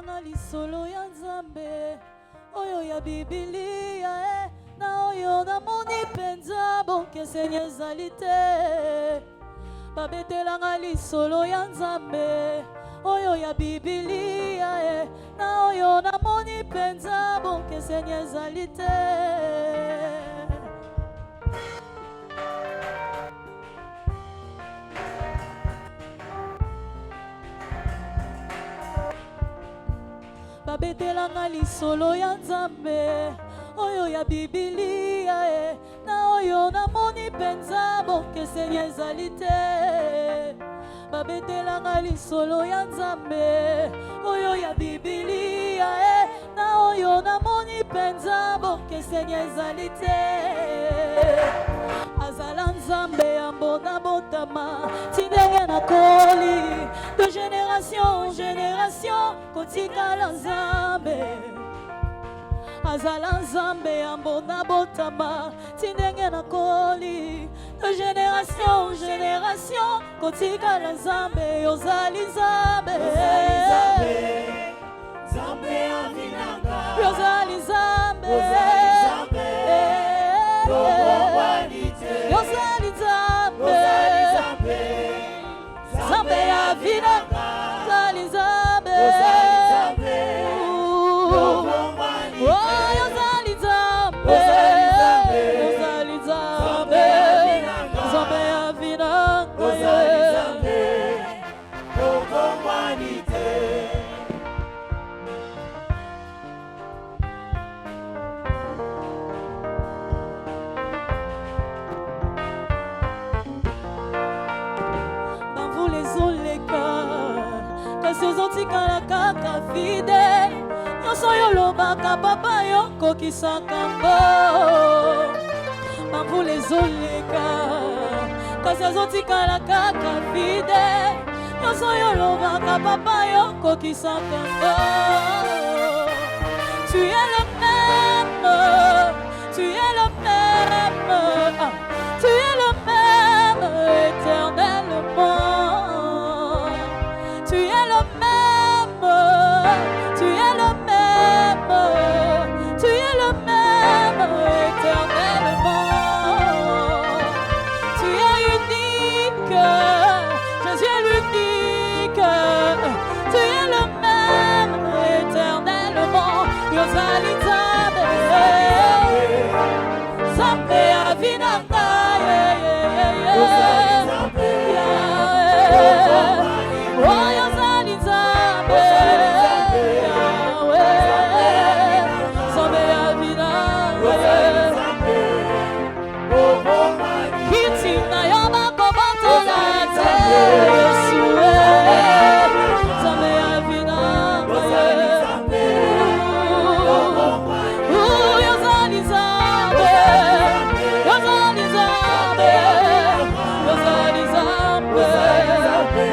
Bapetela lisolo ya Nzambe oyo ya Biblia na oyo na moni penza bonke Seigneur ezali te. Bapetela lisolo ya Nzambe oyo ya Biblia na oyo na moni penza bonke Seigneur ezali te. Babetela lisolo ya Nzambe oyo ya Biblia na oyo na moni penza bonke Seigneur ezali te. Babetela lisolo ya Nzambe oyo ya Biblia na oyo na moni penza bonke Seigneur ezali te. Azala Nzambe ambona botama tidenge na koli de génération en génération kotikala Nzambe. Azala Nzambe ambona botama tidenge na koli de génération en génération kotikala Nzambe. Ozali Nzambe, Nzambe avinanga, Ozali Nzambe, Ozali Nzambe, Nzambe avinanga, Ozali Nzambe, Ozali Nzambe, Ozali Nzambe, Nzambe avinanga, Ozali Nzambe, okomwanite. Ozotikala kaka fidèle nyonso yolobaka papa yokokisaka ngo. Bambula ezoleka kasi ozotikala kaka fidèle nyonso yolobaka papa yokokisaka ngo. Tu es le même, tu es le même, tu es le même éternellement. Tu es le même, tu es le même, tu es le même éternellement. Tu es unique, Jésus est l'unique. Tu es le même éternellement. Ozali Nzambe, Nzambe avinanga, Ozali Nzambe, Ozali Nzambe, Nzambe avinanga, kiti na yo bakobatola te, Yesu Nzambe avinanga, Ozali Nzambe, Ozali Nzambe, Ozali Nzambe.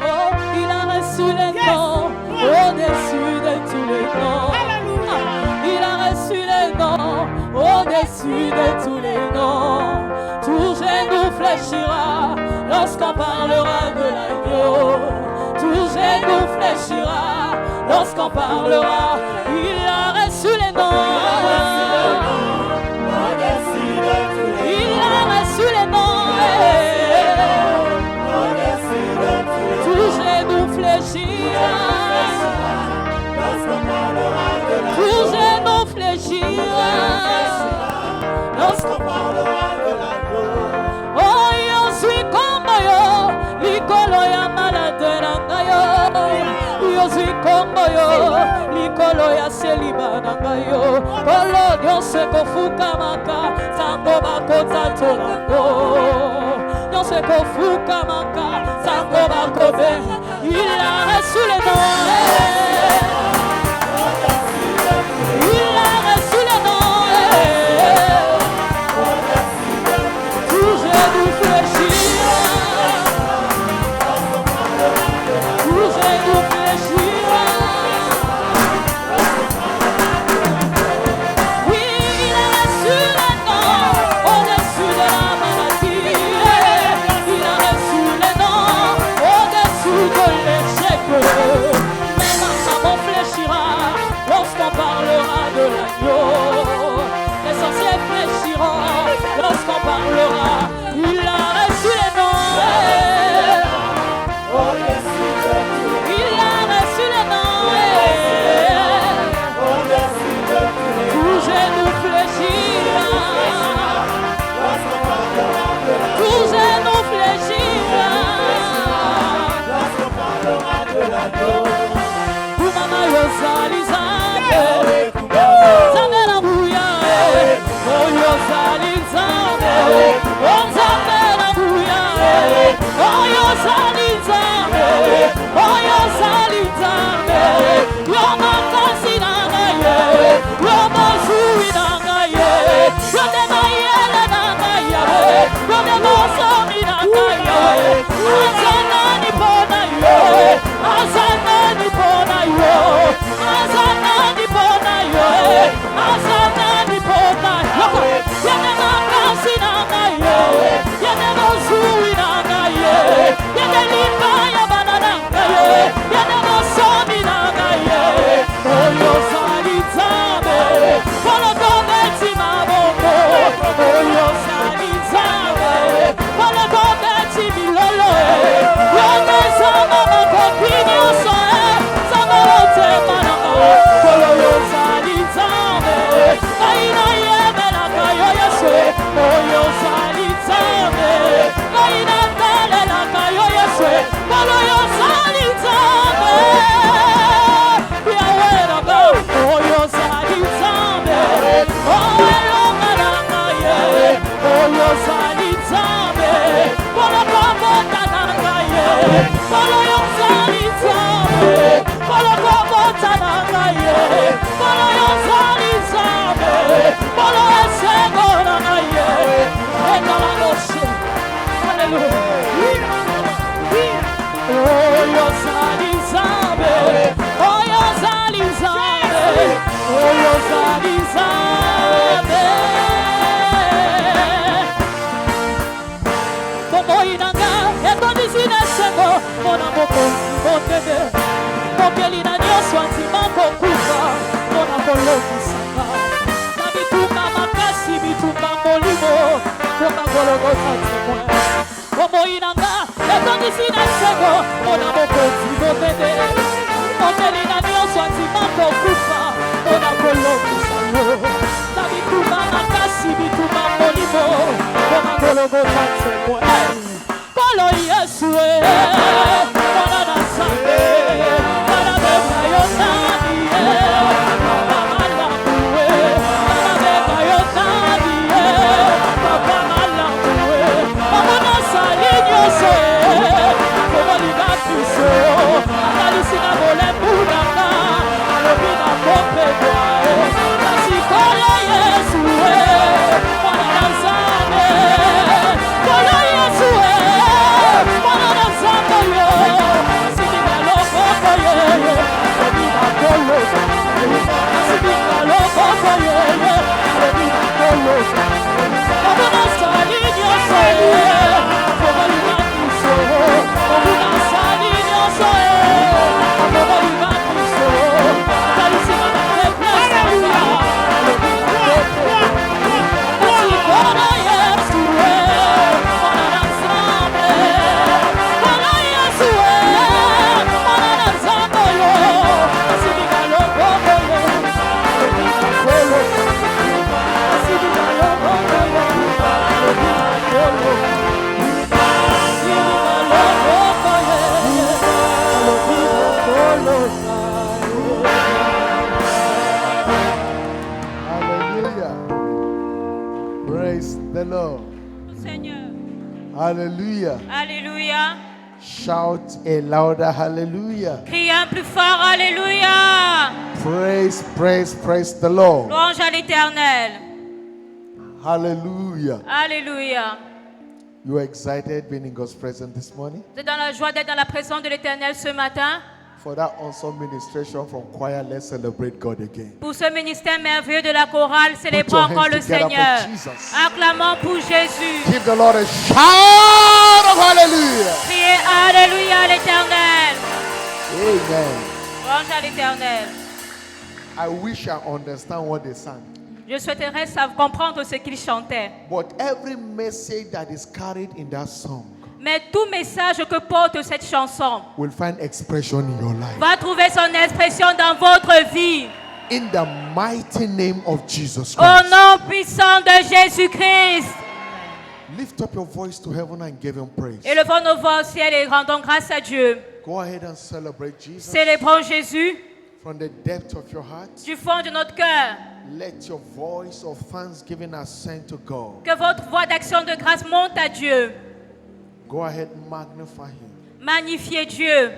Oh, il a reçu les noms au-dessus de tous les noms. Il a reçu les noms au-dessus de tous les noms. Tout genou fléchira lorsqu'on parlera de l'agneau. Tout genou fléchira lorsqu'on parlera. Il a reçu les noms. Il a reçu les noms. Tout genou fléchira. Tout genou fléchira lorsqu'on parlera de l'agneau. Oh, yo suis comme yo, likolo ya malade nanga yo. Yo suis comme yo, likolo ya seliba nanga yo. Kolo nyonso kofukamaka, sango bakota tolango. Nyonso kofukamaka, sango bakobe. Il a reçu les noms. Il a reçu les noms. Tout genou fléchira. Tout genou fléchira. Oui, il a reçu les noms au-dessus de la maladie. Il a reçu les noms Hallelujah. Alléluia. Shout a louder hallelujah. Criez plus fort, alléluia. Praise, praise, praise the Lord. Louange à l'Éternel. Hallelujah. Alléluia. You are excited being in God's presence this morning? Vous êtes dans la joie d'être dans la présence de l'Éternel ce matin. For that awesome ministration from choir, let's celebrate God again. Pour ce ministère merveilleux de la chorale, célébrons your encore hands le together for Seigneur. Jesus. Acclamons pour Jésus. Give the Lord a shout of hallelujah. Criez alléluia à l'Éternel. Amen. Louange à l'Éternel. I wish I understand what they sang. Je souhaiterais comprendre ce qu'il chantait. But every message that is carried in that song Mais tout message que porte cette chanson will find expression in your life. va trouver son expression dans votre vie. In the mighty name of Jesus Au Christ. nom puissant de Jésus-Christ. Lift up your voice to heaven and give him praise. Élevons nos voix au ciel et rendons grâce à Dieu. Go ahead and celebrate Jesus Célébrons Jésus from the depth of your heart. du fond de notre cœur. Let your voice of thanksgiving ascend to God. Que votre voix d'action de grâce monte à Dieu. Go ahead, magnify Him. Magnifiez Dieu.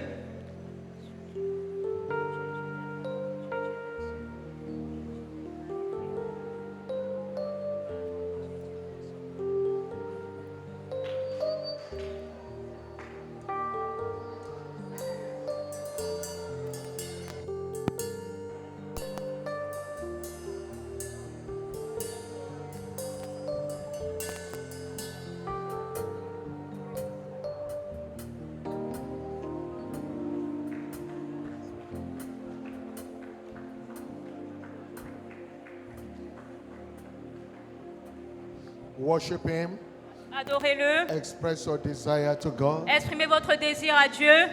Worship Him. Adorez-le. Express your desire to God. Exprimez votre désir à Dieu.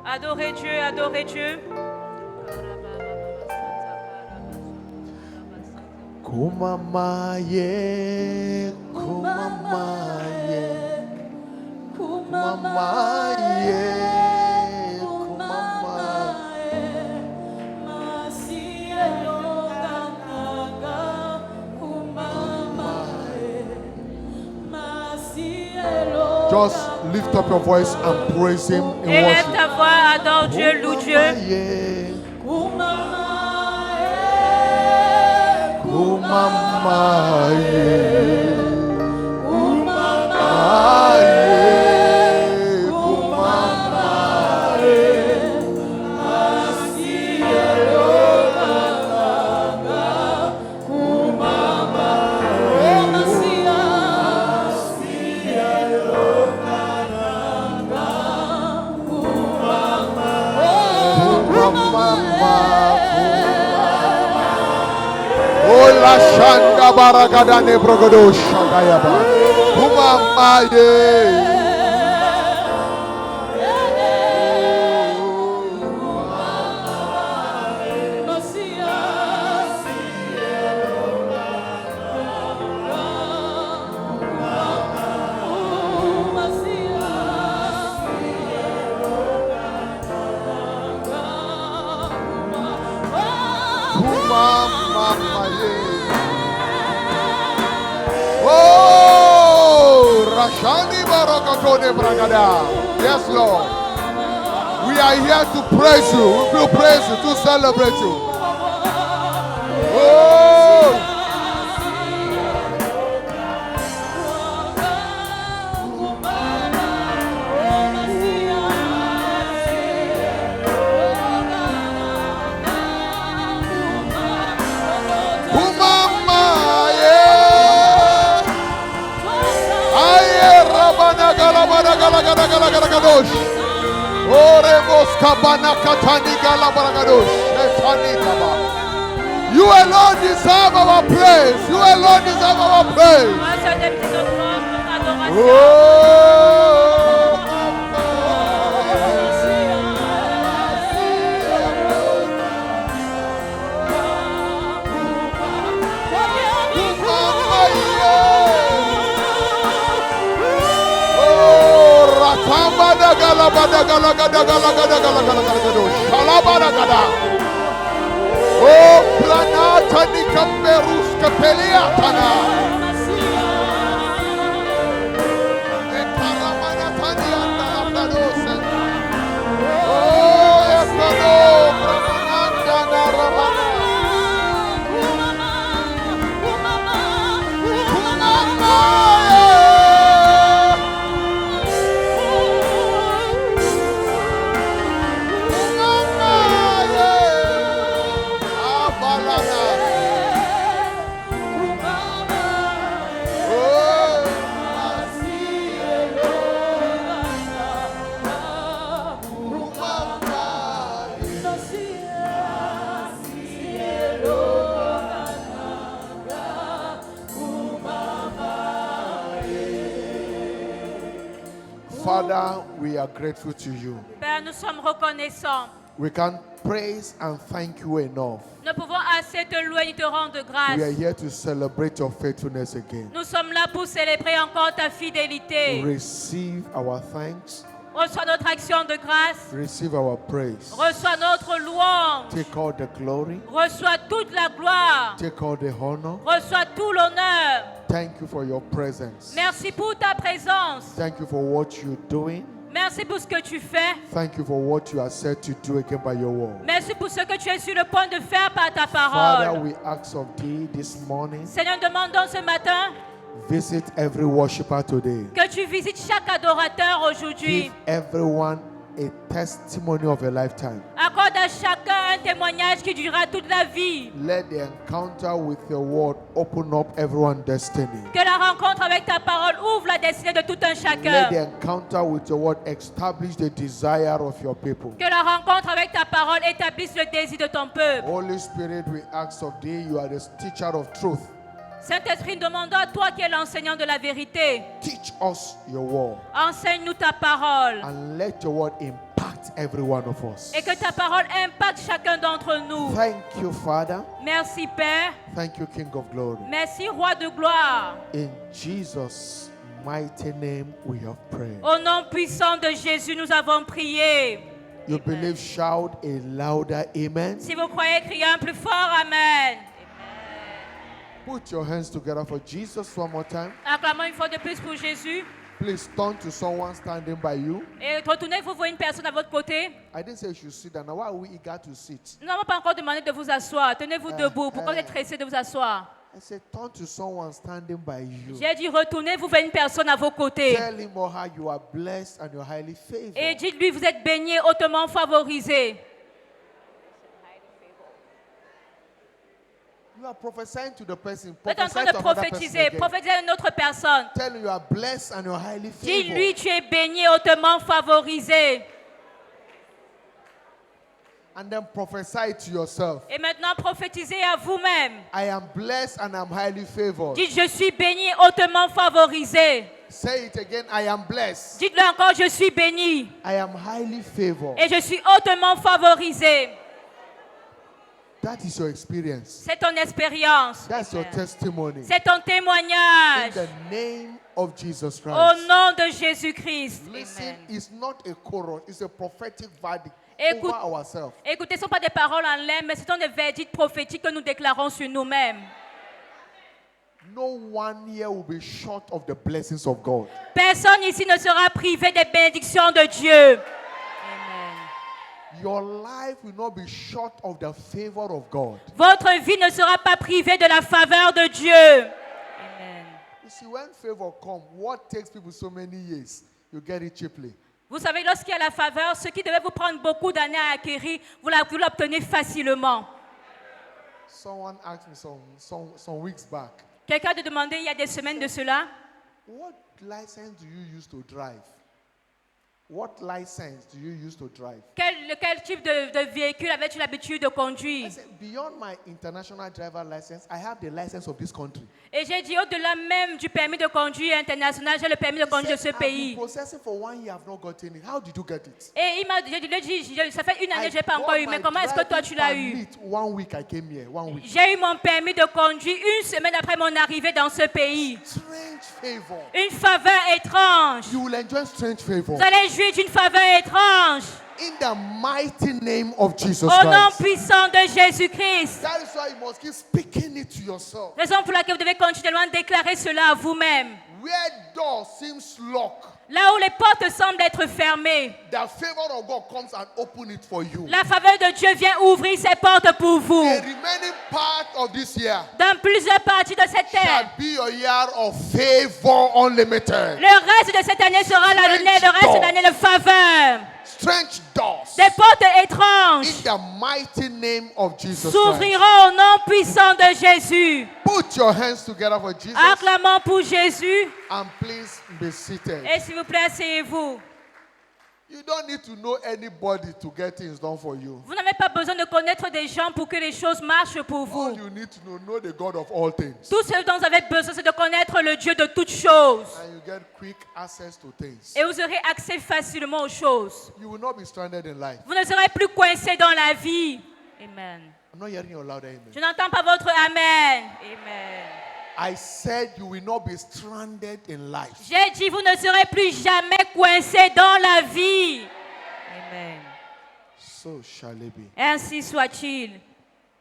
Adorez Dieu, adorez Dieu. Kumamaye, kumamaye, kumamaye, Just lift up your voice and praise Him in Élève worship. ta voix, adore Dieu, loue Dieu. La shanda baragada ne brogodo shagayaba. Kumamaye. Yes, Lord. We are here to praise you. We will praise you, to celebrate you. Oh. You alone deserve our praise. You alone deserve our praise. Oh, planata ni kamberus kapeliatana. Ekaramana tanianda la pladosa. Oh, ekano pramananda na ramana. Father, we are grateful to you. Père, nous sommes reconnaissants We can't praise and thank you enough. Nous ne pouvons assez te louer et te rendre grâce. We are here to celebrate your faithfulness again. Nous sommes là pour célébrer encore ta fidélité. Receive our thanks. Reçois notre action de grâce. Receive our praise. Reçois notre louange. Take all the glory. Reçois toute la gloire. Take all the honor. Reçois tout l'honneur. Thank you for your presence. Merci pour ta présence. Thank you for what you're doing. Merci pour ce que tu fais. Thank you for what you are set to do again by your word. Merci pour ce que tu es sur le point de faire par ta Father, parole. we ask of thee this morning, Seigneur, demandons ce matin visit every worshiper today. que tu visites chaque adorateur aujourd'hui. Give everyone a testimony of a lifetime. Accorde à chacun un témoignage qui durera toute la vie. Let the encounter with your word open up everyone's destiny. Que la rencontre avec ta parole ouvre la destinée de tout un Let the chacun. encounter with your word establish the desire of your people. Que la rencontre avec ta parole établisse le désir de ton peuple. Holy Spirit, we ask of thee, you are the teacher of truth. Saint-Esprit, demandons à toi qui es l'enseignant de la vérité. Teach us your word Enseigne-nous ta parole. and let your word impact every one of us. Et que ta parole impacte chacun d'entre nous. Thank you, Father. Merci Père. Thank you, King of Glory. Merci Roi de gloire. In Jesus' mighty name we have prayed. Au nom puissant de Jésus, nous avons prié. You believe, shout a louder amen. Si vous croyez, criez un plus fort Amen. Put your hands together for Jesus one more time. Acclamons une fois de plus pour Jésus. Please turn to someone standing by you. Et retournez-vous voir une personne à votre côté. I didn't say you should sit down. Now, why are we eager to sit? Nous n'avons pas encore demandé de vous asseoir. Tenez-vous debout. Pourquoi vous êtes pressé de vous asseoir? I said, turn to someone standing by you. J'ai dit retournez-vous vers une personne à vos côtés. Tell him or her you are blessed and you're highly favored. Et dites-lui, vous êtes béni, hautement favorisé. You are prophesying to the person. Vous êtes en train Prophesy de to another person prophétiser. again. Prophétisez à une autre personne. Tell him you are blessed and you're highly Dis-lui, favored. tu es béni, hautement favorisé. And then prophesy to yourself. Et maintenant, prophétisez à vous-même. I am blessed and I'm highly favored. Dites, je suis béni, hautement favorisé. Say it again. I am blessed. Dites-le encore, je suis béni. I am highly favored. Et je suis hautement favorisé. That is your experience. C'est ton expérience. That's your testimony. C'est ton In témoignage. the name of Jesus Christ. Au nom de Jésus-Christ. Listen, it's not a chorus, it's a prophetic verdict Écoute- over ourselves. Écoutez, ce ne sont pas des paroles en l'air, mais ce sont des verdicts prophétiques que nous déclarons sur nous-mêmes. No one here will be short of the blessings of God. Personne ici ne sera privé des bénédictions de Dieu. Your life will not be short of the favor of God. Votre vie ne sera pas privée de la faveur de Dieu. You see, when favor comes, what takes people so many years, you get it cheaply. Vous savez, lorsqu'il y a la faveur, ce qui devait vous prendre beaucoup d'années à acquérir, vous l'obtenez facilement. Someone asked me some weeks back, Quelqu'un a demandé il y a des semaines de cela, what license do you use to drive? What license do you use to drive? quel type de véhicule avais-tu l'habitude de I conduire? said, beyond my international driver license, I have the license of this country. Et j'ai dit, au-delà même du permis de conduire international, j'ai le permis de conduire de ce I've been pays. processing for 1 year, I've not gotten it. How did you get it? Et il m'a dit, ça fait une année I que je n'ai pas got encore eu, mais my comment est-ce que toi tu l'as eu? driving permit 1 week I came here, 1 week. J'ai eu mon permis de conduire une semaine après mon arrivée dans ce pays. Strange favor. Une faveur étrange. You will enjoy strange favor. Vous allez jouir d'une faveur étrange. In the mighty name of Jesus Au nom Christ. puissant de Jésus-Christ. That is why you must keep speaking it to yourself. Raison pour laquelle vous devez continuellement déclarer cela à vous-même. Where door seems locked, Là où les portes semblent être fermées, the favor of God comes and open it for you. la faveur de Dieu vient ouvrir ses portes pour vous. The remaining part of this year Dans plusieurs parties de cette terre, shall be your year of favor unlimited. le reste de cette année sera l'année, le reste de l'année de faveur. Strange doors. Des portes étranges In the mighty name of Jesus Christ. s'ouvriront au nom puissant de Jésus. Put your hands together for Jesus Acclamons pour Jésus. and please be seated. Et s'il vous plaît, asseyez-vous. You don't need to know anybody to get things done for you. Vous n'avez pas besoin de connaître des gens pour que les choses marchent pour All vous. you need to know the God of all things. Tout ce dont vous avez besoin, c'est de connaître le Dieu de toutes choses. And you get quick access to things. Et vous aurez accès facilement aux choses. You will not be stranded in life. Vous ne serez plus coincé dans la vie. Amen. I'm not hearing your loud amen. Je n'entends pas votre Amen. Amen. I said you will not be stranded in life. J'ai dit, vous ne serez plus jamais coincé dans la vie. Amen. So shall it be. Ainsi soit-il.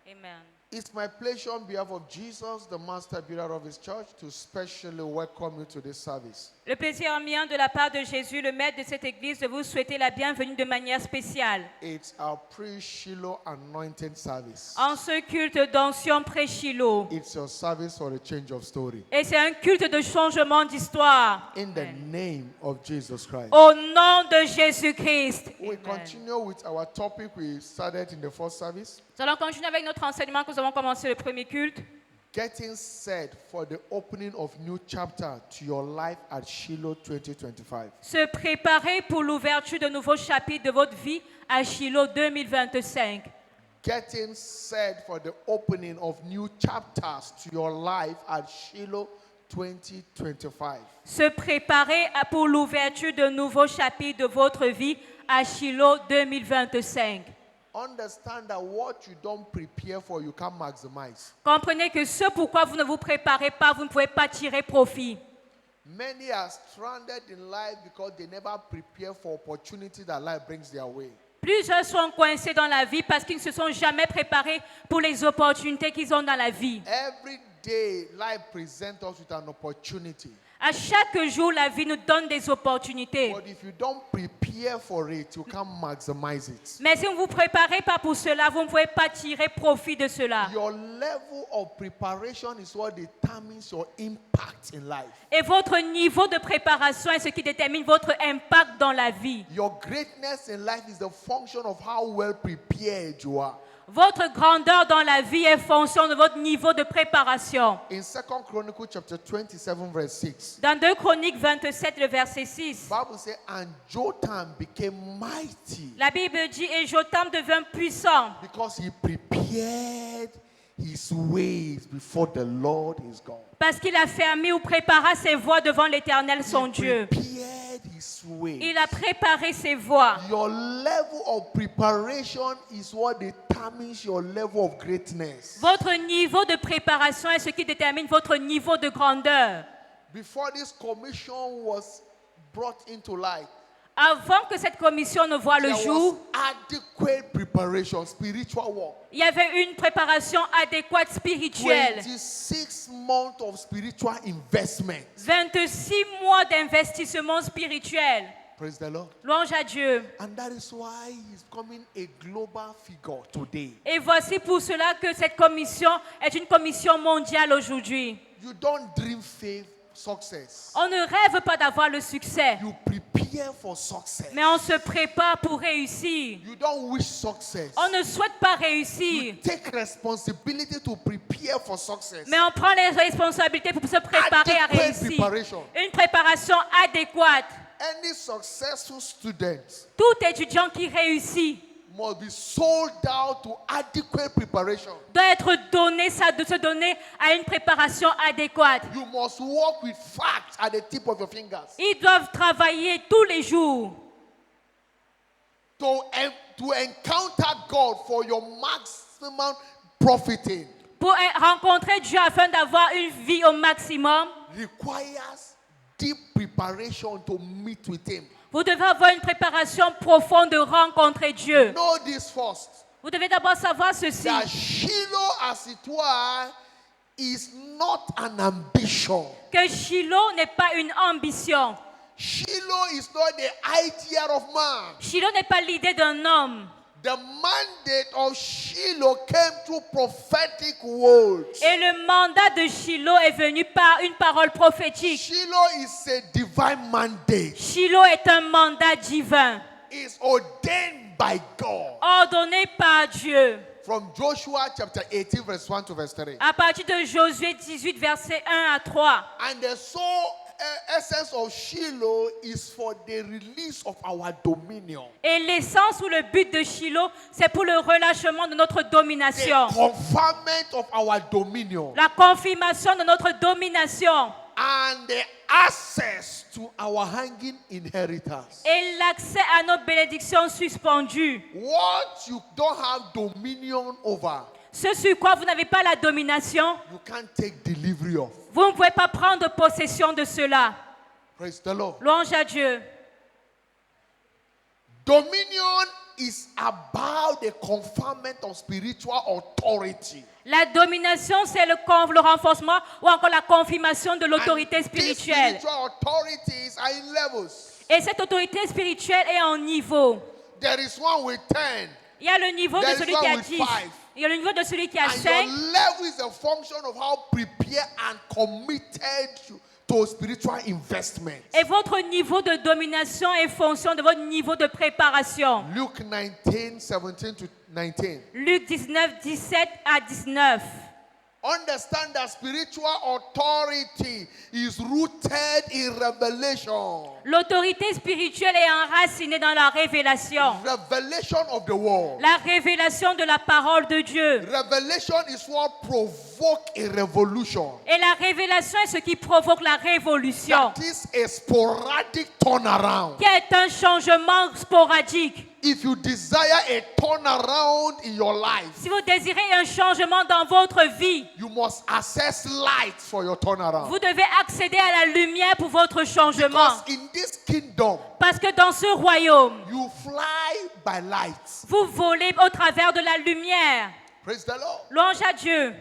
Amen. It's my pleasure on behalf of Jesus, the master builder of his church, to specially welcome you to this service. Le plaisir mien de la part de Jésus, le maître de cette église, de vous souhaiter la bienvenue de manière spéciale. It's our pre-Shiloh anointing service. En ce culte d'onction pré-Shiloh. It's your service for a change of story. Et c'est un culte de changement d'histoire. In the name of Jesus Christ. Au nom de Jésus-Christ. We Amen. continue with our topic we started in the first service. Nous allons continuer avec notre enseignement que nous avons commencé le premier culte. Getting set for the opening of new chapter to your life at Shiloh 2025. Se préparer pour l'ouverture de nouveaux chapitres de votre vie à Shiloh 2025. Getting set for the opening of new chapters to your life at Shiloh 2025. Se préparer pour l'ouverture de nouveaux chapitres de votre vie à Shiloh 2025. Understand that what you don't prepare for, you can't maximize. Comprenez que ce pourquoi vous ne vous préparez pas, vous ne pouvez pas tirer profit. Many are stranded in life because they never prepare for opportunity that life brings their way. Plusieurs sont coincés dans la vie parce qu'ils ne se sont jamais préparés pour les opportunités qu'ils ont dans la vie. Every day, life presents us with an opportunity. À chaque jour, la vie nous donne des opportunités. But if you don't prepare for it, you can't maximize it. Mais si vous ne vous préparez pas pour cela, vous ne pouvez pas tirer profit de cela. Your level of preparation is what determines your impact in life. Et votre niveau de préparation est ce qui détermine votre impact dans la vie. Your greatness in life is the function of how well prepared you are. Votre grandeur dans la vie est fonction de votre niveau de préparation. In 2 Chronicles chapter 27 verse 6, Dans 2 Chroniques 27, le verset 6, Bible says, and Jotham became mighty la Bible dit, et Jotham devint puissant because he prepared his ways before the Lord his God. parce qu'il a fermé ou prépara ses voies devant l'Éternel son He Dieu. prepared his ways. Il a préparé ses voies. Your level of preparation is what determines your level of greatness. Votre niveau de préparation est ce qui détermine votre niveau de grandeur. Before this commission was brought into light, Avant que cette commission ne voie le there was jour, adequate preparation, spiritual work. il y avait une préparation adéquate spirituelle. 26 months of spiritual investment. 26 mois d'investissement spirituel. Praise the Lord. Louange à Dieu. And that is why he's becoming a global figure today. Et voici pour cela que cette commission est une commission mondiale aujourd'hui. You don't dream faith success. On ne rêve pas d'avoir le succès, You prepare for success. mais on se prépare pour réussir. You don't wish success. On ne souhaite pas You réussir, take responsibility to prepare for success. mais on prend les responsabilités pour se préparer à Adequate réussir. preparation. Une préparation adéquate. Any successful student Tout étudiant qui réussit must be sold out to adequate preparation. doit être donné, de se donner à une préparation adéquate. You must work with facts at the tip of your fingers Ils doivent travailler tous les jours to encounter God for your maximum profiting. pour rencontrer Dieu afin d'avoir une vie au maximum. Requires deep preparation to meet with Him. Vous devez avoir une préparation profonde de rencontrer Dieu. Know this first. Vous devez d'abord savoir ceci. That Shiloh, as it were, is not an ambition. Que Shiloh n'est pas une ambition. Shiloh is not the idea of man. Shiloh n'est pas l'idée d'un homme. The mandate of Shiloh came through prophetic words. Et le mandat de Shiloh est venu par une parole prophétique. Shiloh is a divine mandate. Shiloh est un mandat divin, It's ordained by God. ordonné par Dieu. From Joshua chapter 18 verse 1 to verse 3. À partir de Josué 18, versets 1 à 3. And they saw essence of Shiloh is for the release of our dominion. Et l'essence ou le but de Shiloh, c'est pour le relâchement de notre domination. The conferment of our dominion. La confirmation de notre domination. And the access to our hanging inheritance. Et l'accès à nos bénédictions suspendues. What you don't have dominion over, Ce sur quoi vous n'avez pas la domination, you can't take delivery of. vous ne pouvez pas prendre possession de cela. Praise the Lord. Louange à Dieu. Dominion is about the conferment of spiritual authority. La domination, c'est le renforcement ou encore la confirmation de l'autorité And these spirituelle. spiritual authorities are in levels. Et cette autorité spirituelle est en niveau. There is one with 10, Il y a le niveau de There is celui one qui a with 10. five. Il y a le niveau de celui qui a and your 5. level is a function of how prepared and committed to spiritual investment. Et votre niveau de domination est fonction de votre niveau de préparation. Luke 19, 17 to 19. Luc 19, 17 à 19. Understand that spiritual authority is rooted in revelation. L'autorité spirituelle est enracinée dans la révélation. Revelation of the word. La révélation de la parole de Dieu. Revelation is what provoke a revolution. Et la révélation est ce qui provoque la révolution. That is a sporadic turnaround. Qui est un changement sporadique. If you desire a turnaround in your life, Si vous désirez un changement dans votre vie, you must access light for your turnaround. vous devez accéder à la lumière pour votre changement. Because in this kingdom, Parce que dans ce royaume, you fly by light. vous volez au travers de la lumière. Praise the Lord. Louange à Dieu.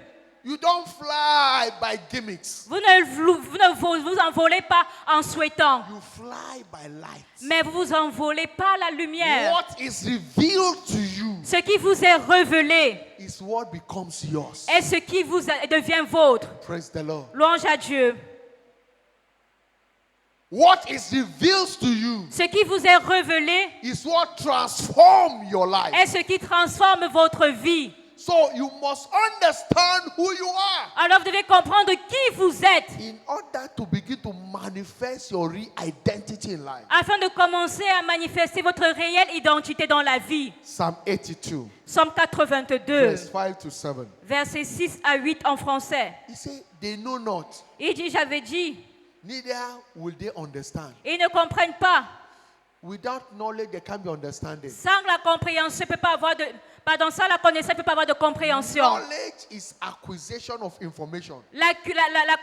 You don't fly by gimmicks. Vous ne vous envolez pas en souhaitant, You fly by light. mais vous vous envolez par la lumière. What is revealed to you Ce qui vous est révélé is what becomes yours. est ce qui vous devient vôtre. Praise the Lord. Louange à Dieu. What is revealed to you Ce qui vous est révélé is what transforms your life. est ce qui transforme votre vie. So you must understand who you are Alors vous devez comprendre qui vous êtes in order to begin to manifest your real identity in life. afin de commencer à manifester votre réelle identité dans la vie. Psalm 82, Psaume 82, verse 5 to 7. versets 6 à 8 en français. He said, they know not, Il dit, j'avais dit, neither will they understand. ils ne comprennent pas. Without knowledge, there can be understanding. Sans la compréhension, il peut pas avoir de... Pardon, sans la connaissance, il ne peut pas avoir de compréhension. Knowledge is acquisition of information. La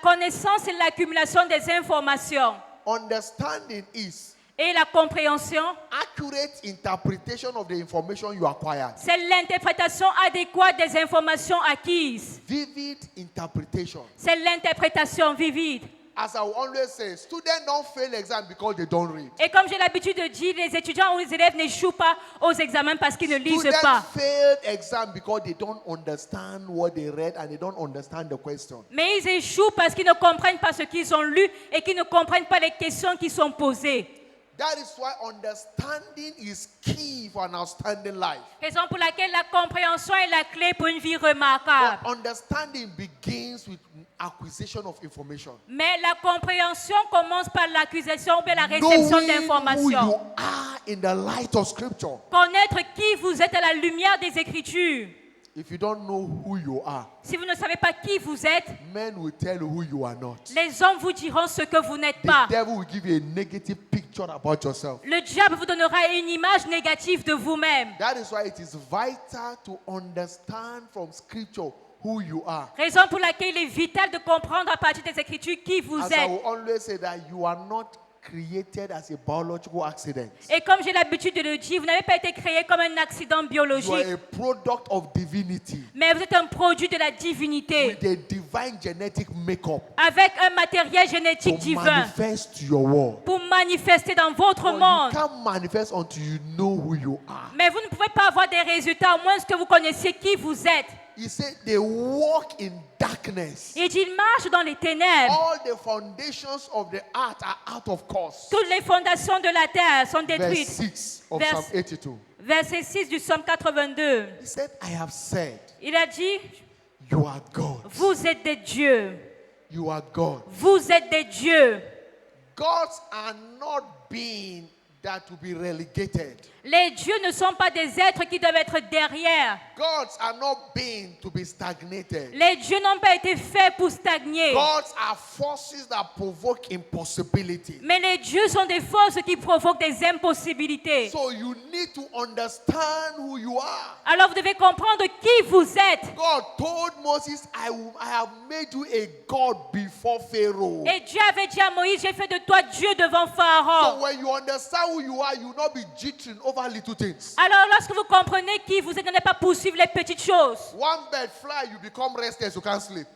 connaissance est l'accumulation des informations. Understanding is Et la compréhension, accurate interpretation of the information you acquired. c'est l'interprétation adéquate des informations acquises. Vivid interpretation. C'est l'interprétation vivide. As I will always say, students don't fail exam because they don't read. Et comme j'ai l'habitude de dire, les étudiants ou les élèves n'échouent pas aux examens parce qu'ils ne lisent Students pas. fail exam because they don't understand what they read and they don't understand the question. Mais ils échouent parce qu'ils ne comprennent pas ce qu'ils ont lu et qu'ils ne comprennent pas les questions qui sont posées. That is why understanding is key for an outstanding life. Raison pour laquelle la compréhension est la clé pour une vie remarquable. But understanding begins with acquisition of information. Mais la compréhension commence par l'acquisition ou bien la réception Knowing who d'informations. you are in the light of Scripture. Connaître qui vous êtes à la lumière des Écritures. If you don't know who you are, Si vous ne savez pas qui vous êtes, men will tell you who you are not. les hommes vous diront ce que vous n'êtes The pas. devil will give you a negative picture about yourself. Le diable vous donnera une image négative de vous-même. That is why it is vital to understand from Scripture who you are. Raison pour laquelle il est vital de comprendre à partir des Écritures qui vous As I êtes. will always say that you are not created as a biological accident. Et comme j'ai l'habitude de le dire, vous n'avez pas été créé comme un accident You biologique, are a product of divinity mais vous êtes un produit de la divinité, with a divine genetic makeup avec un matériel génétique to divin manifest to your world. pour manifester dans votre But you monde. can't manifest until you know who you are. Mais vous ne pouvez pas avoir des résultats, à moins que vous connaissiez qui vous êtes. He said they walk in darkness. Il dit, il marche dans les ténèbres. All the foundations of the earth are out of course. Toutes les fondations de la terre sont Verse détruites. 6 of Verse- Psalm 82. Verset 6 du psaume 82. He said, I have said, Il a dit, you are God. vous êtes des dieux. You are God. Vous êtes des dieux. Gods are not beings that will be relegated. Les dieux ne sont pas des êtres qui doivent être derrière. Gods are not beings to be stagnated. Les dieux n'ont pas été faits pour stagner. Gods are forces that provoke impossibility. Mais les dieux sont des forces qui provoquent des impossibilités. So you need to understand who you are. Alors vous devez comprendre qui vous êtes. God told Moses, I have made you a God before Pharaoh. Et Dieu avait dit à Moïse, j'ai fait de toi Dieu devant Pharaon. So when you understand who you are, you will not be jittering over little things. Alors lorsque vous comprenez qui vous êtes, n'allez pas poursuivre les petites choses. One bird fly, you become restless, you can't sleep.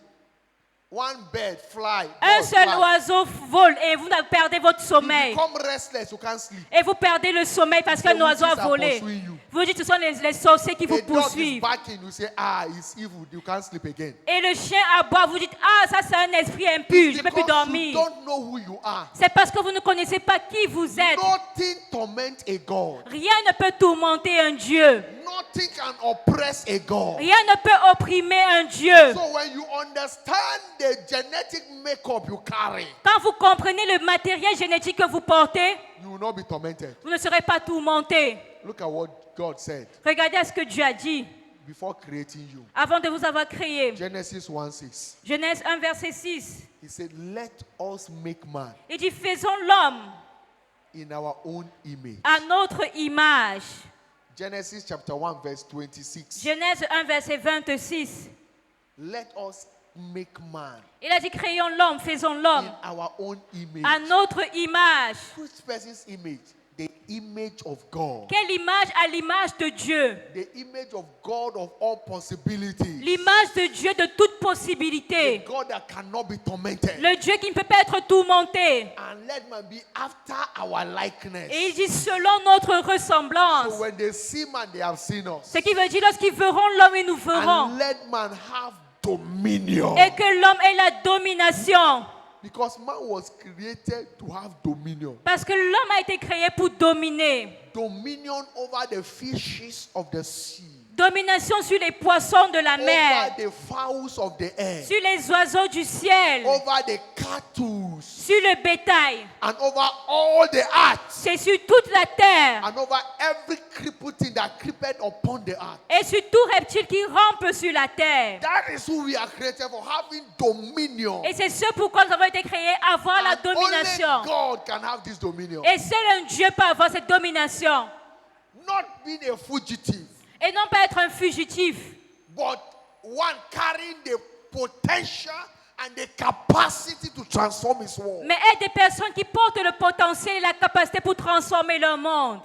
One bird fly. Un bird seul fly. oiseau vole et vous perdez votre You sommeil. become restless, you can't sleep. Et vous perdez le sommeil parce qu'un The oiseau a witches are volé. pursuing you. Vous dites que ce sont les sorciers qui vous A dog is poursuivent. barking, you say, it's evil, you can't sleep again. Et le chien aboie, vous dites, ah, ça c'est un esprit impur, je ne peux plus Because you dormir. don't know who you are. C'est parce que vous ne connaissez pas qui vous êtes. Nothing torment a God. Rien ne peut tourmenter un Dieu. Nothing can oppress a God. Rien ne peut opprimer un Dieu. So when you understand the genetic makeup you carry, Quand vous comprenez le matériel génétique que vous portez, you will not be tormented. vous ne serez pas tourmenté. Look at what God said Regardez à ce que Dieu a dit before creating you. avant de vous avoir créé. Genesis 1:6. Genèse 1, verset 6. He said, let us make man Il dit, faisons l'homme in our own image. à notre image. Genesis chapter 1 verse 26. Genèse 1, verset 26. Let us make man Il a dit, créons l'homme, faisons l'homme in our own image. à notre image. Which person's image? The image of God. Quelle image? À l'image de Dieu. The image of God of all possibilities. L'image de Dieu de toute The possibilité. God that cannot be tormented. Le Dieu qui ne peut pas être tourmenté. And let man be after our likeness. Et il dit selon notre ressemblance. So when they see man, they have seen us. Ce qui veut dire lorsqu'ils verront l'homme, ils nous verront. And let man have dominion. Et que l'homme ait la domination. Because man was created to have dominion. Parce que l'homme a été créé pour dominer. Dominion over the fishes of the sea. Domination sur les poissons de la mer. Over the fowls of the air. Sur les oiseaux du ciel. Over the cattle. Sur le bétail. And over all the earth. C'est sur toute la terre. And over every crippled thing that creepeth upon the earth. Et sur tout reptile qui rampe sur la terre. That is who we are created for, having dominion. Et c'est ce pourquoi nous avons été créés, avoir la And domination. only God can have this dominion. Et seul un Dieu peut avoir cette domination. Not being a fugitive, Et non pas être un fugitif. but one carrying the potential and the capacity to transform his world. Mais être des personnes qui portent le potentiel et la capacité pour transformer leur monde.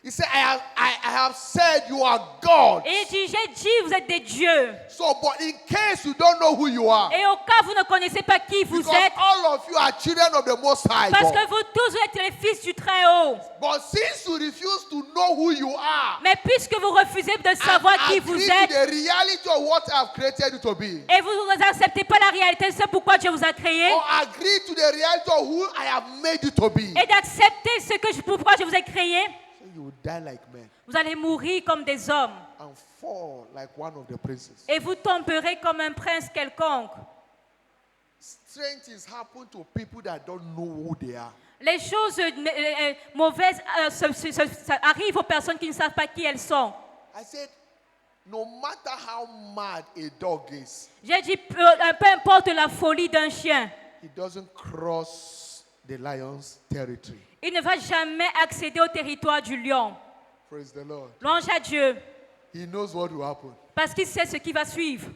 He said, I have said you are God. Et il dit, j'ai dit, vous êtes des dieux. So, but in case you don't know who you are, Et au cas où vous ne connaissez pas qui vous because êtes, all of you are children of the Most High parce God. que vous tous êtes les fils du Très-Haut. But since you refuse to know who you are, Mais puisque vous refusez de and savoir qui agree vous to êtes, the reality of what I have created you to be, et vous n'acceptez pas la réalité, c'est pourquoi Dieu vous a créé, or agree to the reality of who I have made you to be, et d'accepter pourquoi je vous ai créé, so you will die like men vous allez mourir comme des hommes. and fall like one of the princes. Et vous tomberez comme un prince quelconque. Strange things happen to people that don't know who they are. Les choses mauvaises ça arrivent aux personnes qui ne savent pas qui elles sont. I said, no matter how mad a dog is, J'ai dit, peu importe la folie d'un chien, he doesn't cross the lion's territory. il ne va jamais accéder au territoire du lion. Praise the Lord. Louange à Dieu, He knows what will happen. parce qu'il sait ce qui va suivre.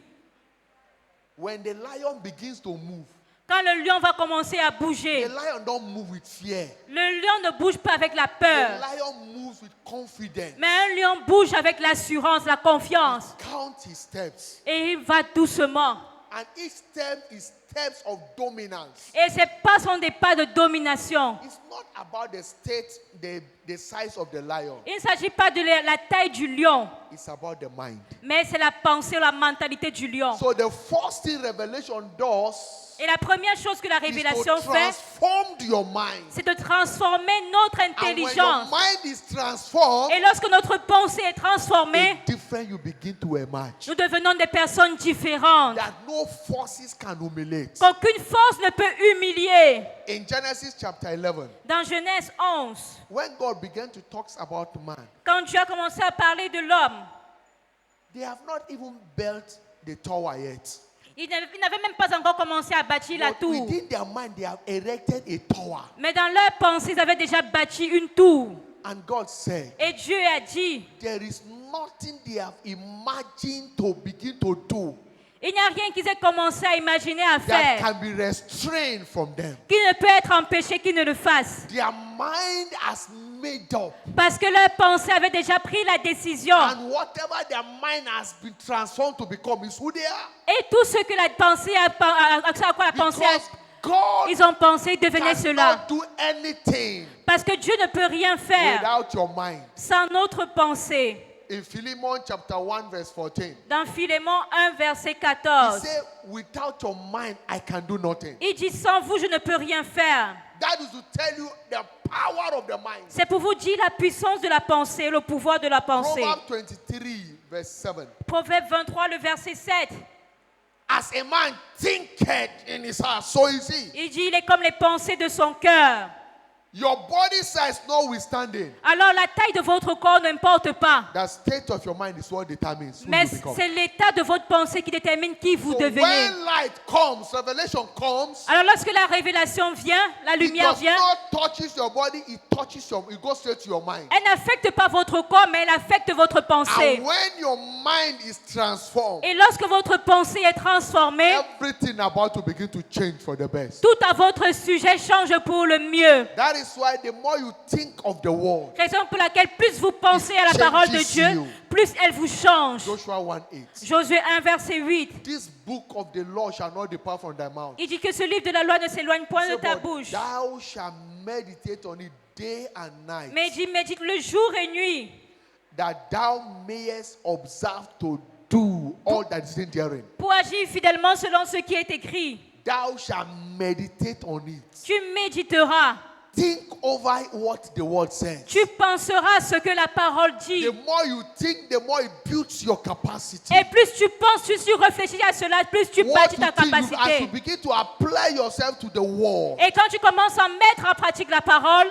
When the lion begins to move, Quand le lion va commencer à the bouger, lion don't move with fear. le lion ne bouge pas avec la The peur, lion moves with confidence. mais un lion bouge avec l'assurance, la confiance. Count his steps. Et il va doucement. And each step is steps of dominance. Et ces pas sont des pas de domination. It's not about the state, the size of the lion. Il ne s'agit pas de la taille du lion, It's about the mind. mais c'est la pensée, la mentalité du lion. So the first thing Revelation does Et la première chose que la is to révélation fait, transform your mind. c'est de transformer notre And when your intelligence. mind is transformed, Et lorsque notre pensée est transformée, a different you begin to emerge. nous devenons des personnes différentes. That no forces can humiliate. Qu'aucune force ne peut humilier. In Genesis chapter 11, Dans Genèse 11, when God began to talk about man, quand Dieu a commencé à parler de l'homme, they have not even built the tower yet. ils n'avaient même pas encore commencé à bâtir la But tour. within their mind, they have erected a tower. Mais dans leur pensée, ils avaient déjà bâti une tour. And God said, Et Dieu a dit, there is nothing they have imagined to begin to do il n'y a rien qu'ils aient commencé à imaginer à that faire can be restrained from them. qui ne peut être empêché qu'ils ne le fassent. Their mind has made up. Parce que leur pensée avait déjà pris la décision. And whatever their mind has been transformed to become is who they are. Et tout ce que la pensée à quoi la pensée Because God ils ont pensé devenait cela. cannot do anything Parce que Dieu ne peut rien faire without your mind. sans notre pensée. In Philemon chapter 1 verse 14, Dans Philémon 1, verset he 14, said, without your mind, I can do nothing. il dit, sans vous, je ne peux rien faire. That is to tell you the power of the mind. C'est pour vous dire la puissance de la pensée, le pouvoir de la pensée. Proverbs 23 verse 7. Proverbe 23, le verset 7. As a man thinketh in his heart, so is he. Il dit, il est comme les pensées de son cœur. Your body size notwithstanding, Alors la taille de votre corps n'importe pas. the state of your mind is what determines who Mais you become. c'est l'état de votre pensée qui détermine qui vous So devenez. when light comes, revelation comes, Alors lorsque la révélation vient, la it lumière does vient, not touches your body, it goes straight to your mind. elle n'affecte pas votre corps, mais elle affecte votre pensée. And when your mind is transformed, Et lorsque votre pensée est transformée, everything about to begin to change for the best. tout à votre sujet change pour le mieux. That is why the more you think of the world, Raison pour laquelle plus vous pensez à la parole de Dieu, plus elle vous change. Joshua 1:8. Josué 1, verset 8. This book of the law shall not depart from thy mouth. Il dit que ce livre de la loi ne s'éloigne point de Say, ta but bouche. thou shalt meditate on it day and night, Mais il dit, médite le jour et nuit, that thou mayest observe to do all that is in therein. pour agir fidèlement selon ce qui est écrit. Thou shalt meditate on it. Tu méditeras, Think over what the word says. tu penseras à ce que la parole dit. The more you think, the more it builds your capacity. Et plus tu penses, tu réfléchis à cela, plus tu What bâtis you ta think, as you capacité. begin to apply yourself to the world. Et quand tu commences à mettre en pratique la parole,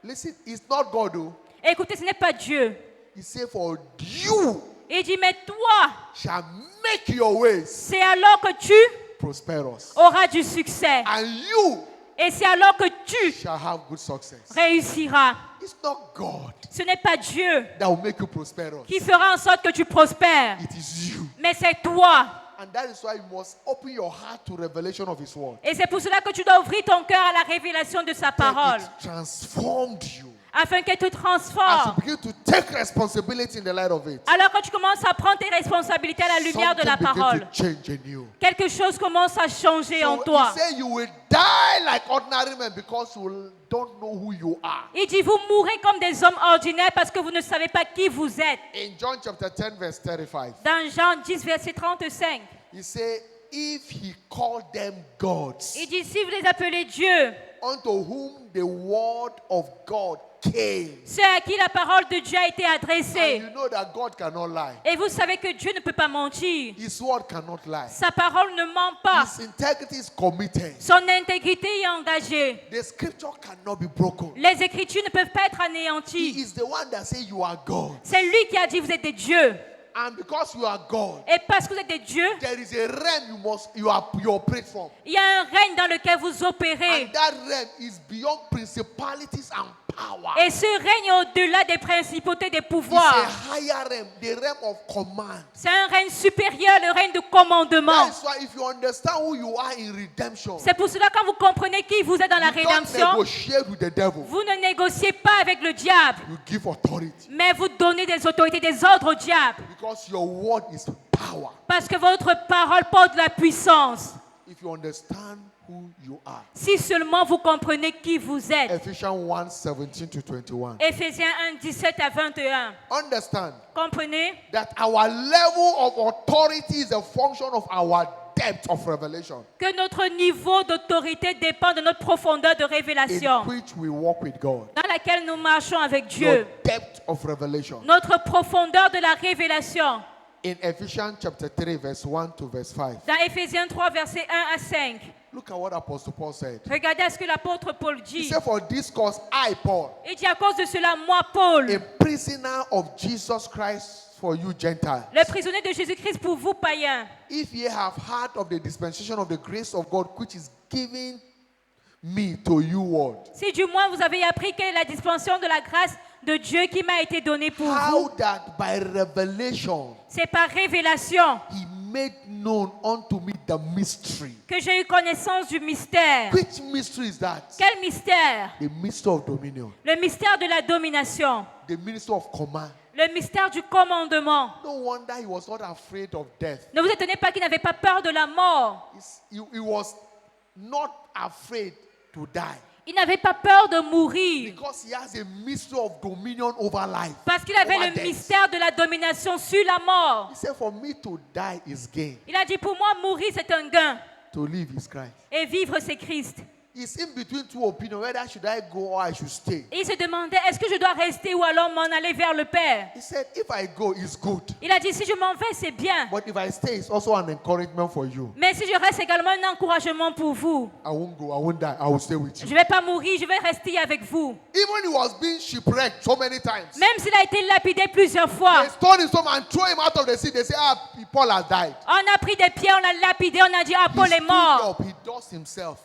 Listen, it's not God, though. écoutez, ce n'est pas Dieu. He said, for you Il dit, mais toi, shall make your ways c'est alors que tu prosperous, auras du succès. and you Et c'est alors que tu shall have good success. réussiras. It's not God Ce n'est pas Dieu that will make you prosperous. qui fera en sorte que tu prospères, It is you. mais c'est toi. And that is why you must open your heart to revelation of His word. Et c'est pour cela que tu dois ouvrir ton cœur à la révélation de sa Then parole, it transformed you. afin qu'elle te As you transforme. begin to take responsibility in the light of it, Alors quand tu commences à prendre tes responsabilités à la lumière de la something begin parole, to change in you. quelque chose commence à changer en So toi. he said you will die like ordinary men because you don't know who you are. Il dit, vous mourrez comme des hommes ordinaires parce que vous ne savez pas qui vous êtes. In John chapter 10 verse 35, Dans Jean 10, verset 35, he said, if he called them gods, il dit, si vous les appelez Dieu, unto whom the word of God came. ceux à qui la parole de Dieu a été And adressée. you know that God cannot lie. Et vous savez que Dieu ne peut pas mentir. His word cannot lie. Sa parole ne ment pas. His integrity is committed. Son intégrité est engagée. The scripture cannot be broken. Les Écritures ne peuvent pas être He anéanties. is the one that says you are God. C'est lui qui a dit, vous êtes des dieux. And because you are God, Et parce que vous êtes des dieux, there is a realm you operate from. il y a un règne dans lequel vous opérez. And that realm is beyond principalities and power. Et ce règne est au-delà des principautés, des It's pouvoirs. a higher realm, the realm of command. C'est un règne supérieur, le règne de commandement. That is why if you understand who you are in redemption, C'est pour cela quand vous comprenez qui vous êtes dans la you don't rédemption, negotiate with the devil. vous ne négociez pas avec le diable, You give authority mais vous donnez des autorités, des ordres au diable. because your word is power. Parce que votre parole porte la puissance. If you understand who you are. Si seulement vous comprenez qui vous êtes. Ephesians 1, 17 to 21. Éphésiens 1, 17 à 21. Understand Comprenez that our level of authority is a function of our depth of revelation Que notre niveau d'autorité dépend de notre profondeur de in révélation which we walk with God. dans laquelle nous marchons avec Your Dieu. depth of revelation. Notre profondeur de la révélation. In Ephesians chapter 3, verse 1 to verse 5. Dans Éphésiens 3, versets 1 à 5. Look at what Apostle Paul said. Regardez ce que l'apôtre Paul He dit. said, for this cause I, Paul, Il dit à cause de cela, moi, Paul, a prisoner of Jesus Christ for you Gentiles. le prisonnier de Jésus-Christ pour vous, païens. If ye have heard of the dispensation of the grace of God which is given me to you, world. Si du moins vous avez appris quelle est la dispensation de la grâce de Dieu qui m'a été donnée pour How vous, that by revelation c'est par révélation he made known unto me the mystery. que j'ai eu connaissance du mystère. Which mystery is that? Quel mystère? The mystery of dominion. Le mystère de la domination. The mystery of command. Le mystère du commandement. No wonder he was not afraid of death. Ne vous étonnez pas qu'il n'avait pas peur de la mort. He was not afraid to die. Il n'avait pas peur de mourir. Because he has a mystery of dominion over life. Parce qu'il avait over le death. mystère de la domination sur la mort. He said, for me to die is gain. Il a dit, pour moi, mourir, c'est un gain. To live is Christ. Et vivre, c'est Christ. He's in between two opinions, whether should I go or I should stay. Et il se demandait, est-ce que je dois rester ou alors m'en aller vers le Père? He said, if I go, it's good. Il a dit, si je m'en vais, c'est bien. But if I stay, it's also an encouragement for you. Mais si je reste, c'est également un encouragement pour vous. I won't go, I won't die, I will stay with Je you. ne vais pas mourir, je vais rester avec vous. Even he was being shipwrecked so many times. Même s'il a été lapidé plusieurs fois. They stone him some and throw him out of the sea. They say, Paul has died. On a pris des pierres, on l'a lapidé, on a dit, ah, Paul He est stood mort. up, he dusted himself.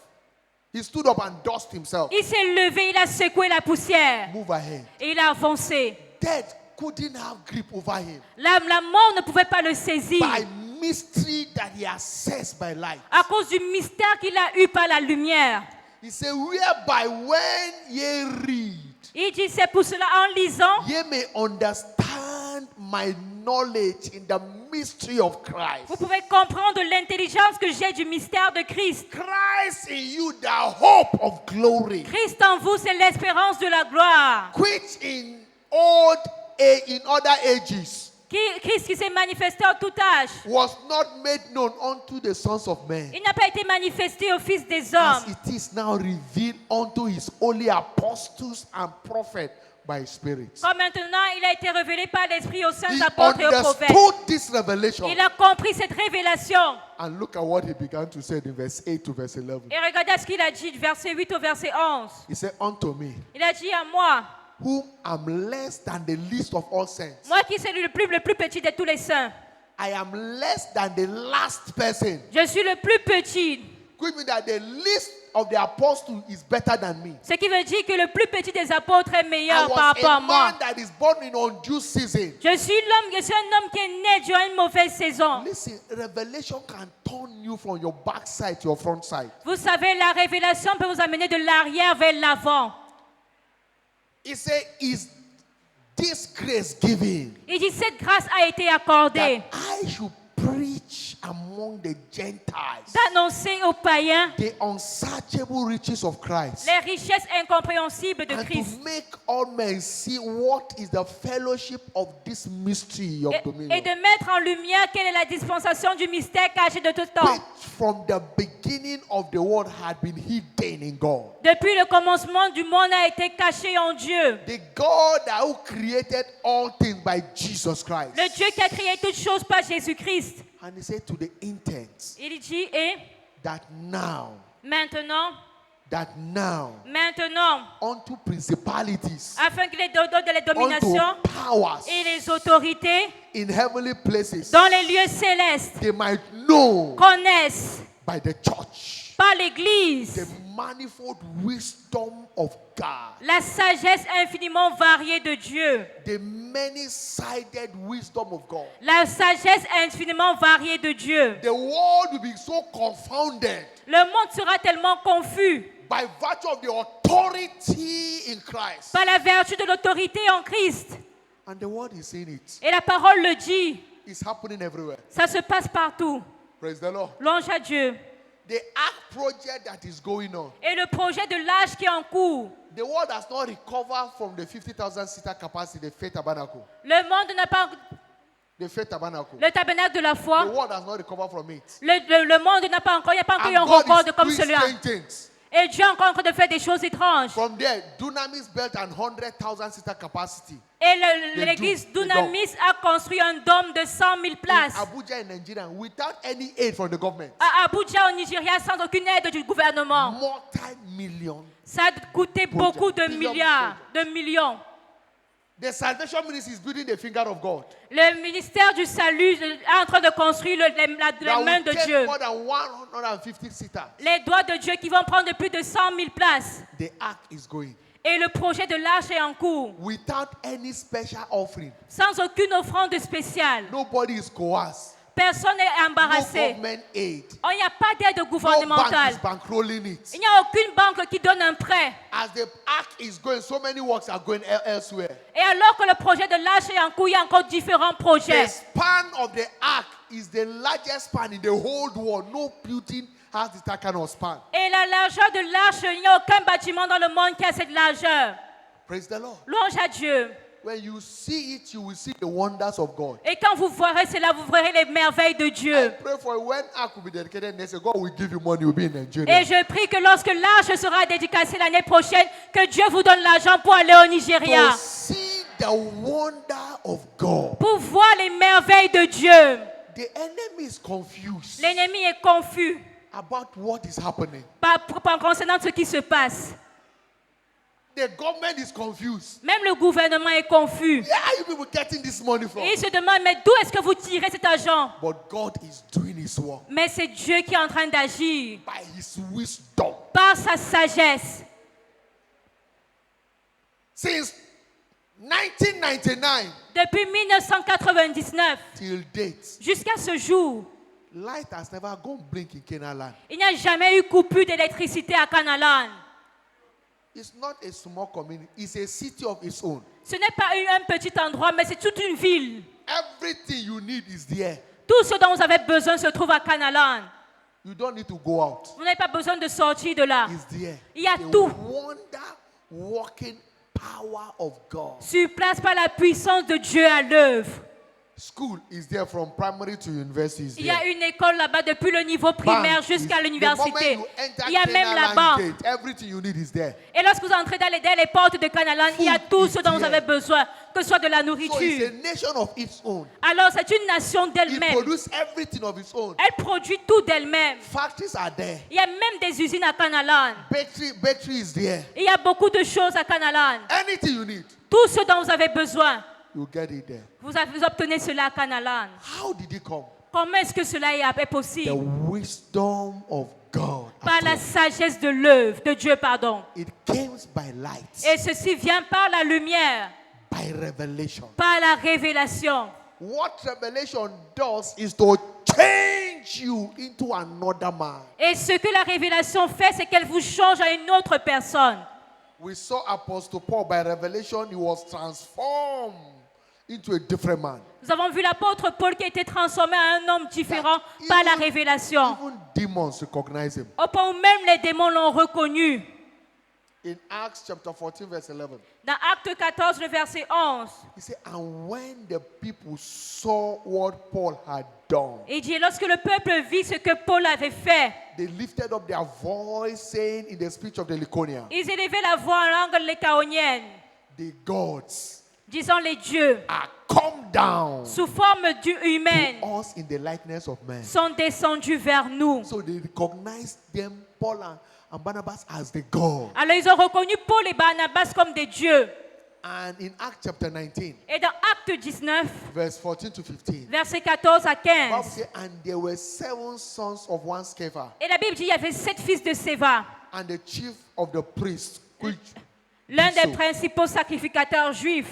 He stood up and dusted himself. Il s'est levé, il a secoué la poussière. Move ahead. Et il a avancé. Death couldn't have grip over him. La mort ne pouvait pas le saisir. By mystery that he accessed by light. À cause du mystère qu'il a eu par la lumière. He said, whereby when ye read, Il dit, c'est pour cela, en lisant, ye may understand my knowledge in the mystery of Christ. vous pouvez comprendre l'intelligence que j'ai du mystère de Christ. Christ in you, the hope of glory. Christ en vous, c'est l'espérance de la gloire. Which in other ages Christ qui s'est manifesté en tout âge. was not made known unto the sons of men, Il n'a pas été manifesté aux fils des as hommes. it is now revealed unto his holy apostles and prophets by his Spirit. Comme maintenant, il a été révélé par l'Esprit aux saints He apôtres et aux prophètes. understood this revelation. Il a compris cette révélation. And look at what he began to say in verse 8 to verse 11. Et regardez ce qu'il a dit du verset 8 au verset 11. He said, unto me, Il a dit à moi, whom am less than the least of all saints. moi qui suis le plus petit de tous les saints. I am less than the last person. Je suis le plus petit. Which means that the least of the apostles is better than me. Ce qui veut dire que le plus petit des apôtres est I meilleur par was rapport à a moi. man that is born in undue season. Je suis un homme qui est né durant une mauvaise saison. Listen, revelation can turn you from your backside to your front side. Vous savez, la révélation peut vous amener de l'arrière vers l'avant. He said, is this grace given Il dit, cette grâce a été accordée that I should preach among the Gentiles d'annoncer aux païens the unsearchable riches of Christ, les richesses incompréhensibles de and Christ to make all men see what is the fellowship of this mystery of et dominion, de mettre en lumière quelle est la dispensation du mystère caché de tout temps. which from the beginning of the world had been hidden in God. Depuis le commencement du monde a été caché en Dieu. The God that who created all things by Jesus Christ. Le Dieu qui a créé toutes choses par Jésus-Christ. And he said to the intent Il dit, et that maintenant, now unto principalities, afin qu'il ait donné les unto dominations powers et les autorités in heavenly places, dans les lieux célestes, they might know connaissent by the church par l'Église the manifold wisdom of God, la sagesse infiniment variée de Dieu. the many-sided wisdom of God. La sagesse infiniment variée de Dieu. The world will be so confounded Le monde sera tellement confus by virtue of the authority in Christ. par la vertu de l'autorité en Christ. And the word is saying it. Et la parole le dit. It's happening everywhere. Ça se passe partout. Praise the Lord. Louange à Dieu. The ARC project that is going on. Et le projet de l'âge qui est en cours. The world has not recovered from the 50,000 seater capacity, the Faith Tabernacle. Le monde n'a pas The faith tabernacle. Le tabernacle de la The foi. world has not recovered from it. Le monde n'a pas encore, il n'y a pas encore eu un And God record is comme doing celui-là. strange things. Et Dieu est encore en train de faire des choses étranges. From there, Dunamis built an 100,000 seater capacity Et They l'église do. They Dunamis a construit un dôme de 100 000 places in Abuja in Nigeria without any aid from the government. à Abuja au Nigeria sans aucune aide du gouvernement. Multi-million. Ça a coûté beaucoup de milliards, de millions. The Salvation Ministry is building the finger of God. Le ministère du Salut est en train de construire la main de That will Dieu. take more than 150 seaters. Les doigts de Dieu qui vont prendre plus de 100 000 places. The ark is going. Et le projet de l'arche est en cours. Without any special offering. Sans aucune offrande spéciale. Nobody is coerced. Personne n'est No embarrassé. government aid. Il n'y a pas d'aide No bank gouvernementale. is bankrolling it. Il n'y a aucune banque qui donne un prêt. As the ark is going, so many works are going elsewhere. Et alors que le projet de l'arche est en cours, il y a encore différents projets. The span of the ark is the largest span in the whole world. No building has that kind of span. Et la largeur de l'arche, il n'y a aucun bâtiment dans le monde qui a cette largeur. Praise the Lord. Louange à Dieu. When you see it, you will see the wonders of God. Et quand vous verrez cela, vous verrez les merveilles de I Dieu. pray for when ark will be dedicated next year, God will give you money, you'll be in Nigeria. Et je prie que lorsque l'arche sera dédicacée l'année prochaine, que Dieu vous donne l'argent pour aller au Nigeria. To see the wonder of God. Pour voir les merveilles de Dieu. The enemy is confused L'ennemi est confus about what is happening. par concernant ce qui se passe. The government is confused. Même le gouvernement est confus. Where are you people getting this money from? Et il se demande, mais d'où est-ce que vous tirez cet argent? But God is doing his work Mais c'est Dieu qui est en train d'agir by his wisdom. par sa sagesse. Since 1999 Depuis 1999 till date, jusqu'à ce jour, light has never gone blink in Canaan land. il n'y a jamais eu coupure d'électricité à Canalan. It's not a small community, it's a city of its own. Ce n'est pas un petit endroit, mais c'est toute une ville. Everything you need is there. Tout ce dont vous avez besoin se trouve à Canalan. You don't need to go out. Vous n'avez pas besoin de sortir de là. It's there. Il y a The tout. wonder working power of God. Sur place par la puissance de Dieu à l'œuvre. School is there from primary to university. Is Il y a there. une école là-bas depuis le niveau primaire Bank is- jusqu'à the l'université. moment you enter Il y a même la Canaan banque. Gate, everything you need is there. Et lorsque vous entrez dans les portes de Canalan, il y a Food tout is ce dont vous there. avez besoin, que ce soit de la So it's a nourriture. nation of its own. Alors c'est une nation It d'elle-même. produces everything of its own. Elle produit tout d'elle-même. Factories are there. Il y a même des usines à Canalan. Bakery is there. Il y a beaucoup de choses à Canalan. Anything you need, Tout ce dont vous avez besoin, you get it there. vous obtenez cela à Canalan. How did it come? Comment est-ce que cela est The possible? wisdom of God. Par la sagesse de l'œuvre, de Dieu, pardon. It came by light, Et ceci vient par la lumière, by revelation. par la révélation. What revelation does is to change you into another man. Et ce que la révélation fait, c'est qu'elle vous change à une autre personne. We saw Apostle Paul by revelation, he was transformed into a different man. Nous avons vu l'apôtre Paul qui a été transformé en un homme différent par la révélation. Even demons recognize him. Au point où même les démons l'ont reconnu. In Acts chapter 14, verse 11, Dans Acte 14, le verset 11, he said, and when the people saw what Paul had done, il dit, lorsque le peuple vit ce que Paul avait fait, they lifted up their voice, saying in the speech of the Lycaonians, ils élevaient la voix en langue lécaonienne, the gods disant les dieux, are come down sous forme humaine, to us in the likeness of men. sont descendus vers nous. So they recognized them, Paul and Barnabas, as the God. Alors ils ont reconnu Paul et Barnabas comme des dieux. And in Acts chapter 19, Et dans Acte 19, verse 14 to 15, versets 14 à Bible 15, says, and there were 7 sons of one Sceva, et la Bible dit il y avait 7 fils de Séva. and the chief of the priests, which L'un des So- principaux sacrificateurs juifs.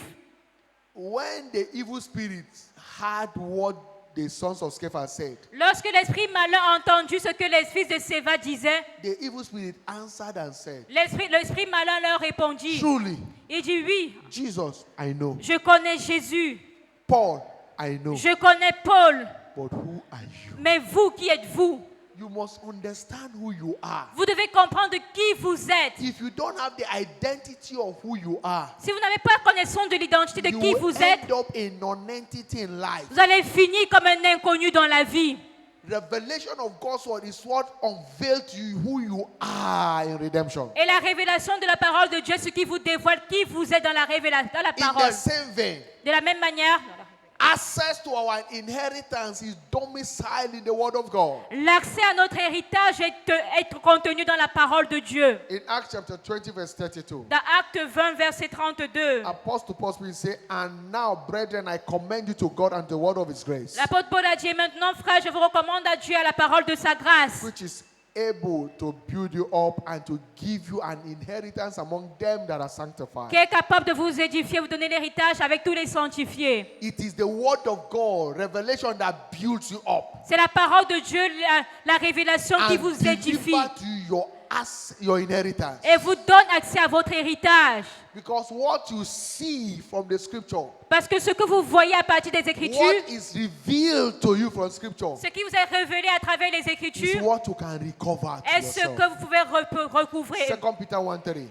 when the evil spirits heard what the sons of Sceva said, Lorsque l'esprit malin a entendu ce que les fils de Séva disaient, the evil spirit answered and said, l'esprit malin leur répondit. truly, Il dit oui, Jesus I know, je connais Jésus, Paul I know, je connais Paul, but who are you? mais vous, qui êtes-vous? You must understand who you are. Vous devez comprendre qui vous êtes. If you don't have the identity of who you are, Si vous n'avez pas connaissance de l'identité de you qui will vous êtes, end up a non-entity in life. vous allez finir comme un inconnu dans la vie. Revelation of God's word is what unveiled to you who you are in redemption. Et la révélation de la parole de Dieu, ce qui vous dévoile qui vous êtes dans la révélation, dans la In parole. the same vein, De la même manière, access to our inheritance is domiciled in the word of God. l'accès à notre héritage est contenu dans la parole de Dieu. In Acts chapter 20 verse 32, Dans Acte 20, verset 32, Apostle Paul will say, and now, brethren, I commend you to God and the word of his grace, l'apôtre Paul a dit, maintenant, frère, je vous recommande à Dieu, à la parole de sa grâce, which is able to build you up and to give you an inheritance among them that are sanctified. qui est capable de vous édifier, vous donner l'héritage avec tous les sanctifiés. It is the word of God, revelation, that builds you up C'est la parole de Dieu, la révélation qui and vous édifie deliver to you your inheritance. et vous donne accès à votre héritage. Because what you see from the scripture, Parce que ce que vous voyez à partir des Écritures, what is revealed to you from scripture, ce qui vous est révélé à travers les is Écritures, what you can recover to est ce yourself. que vous pouvez recouvrer. 2 Peter 1:3.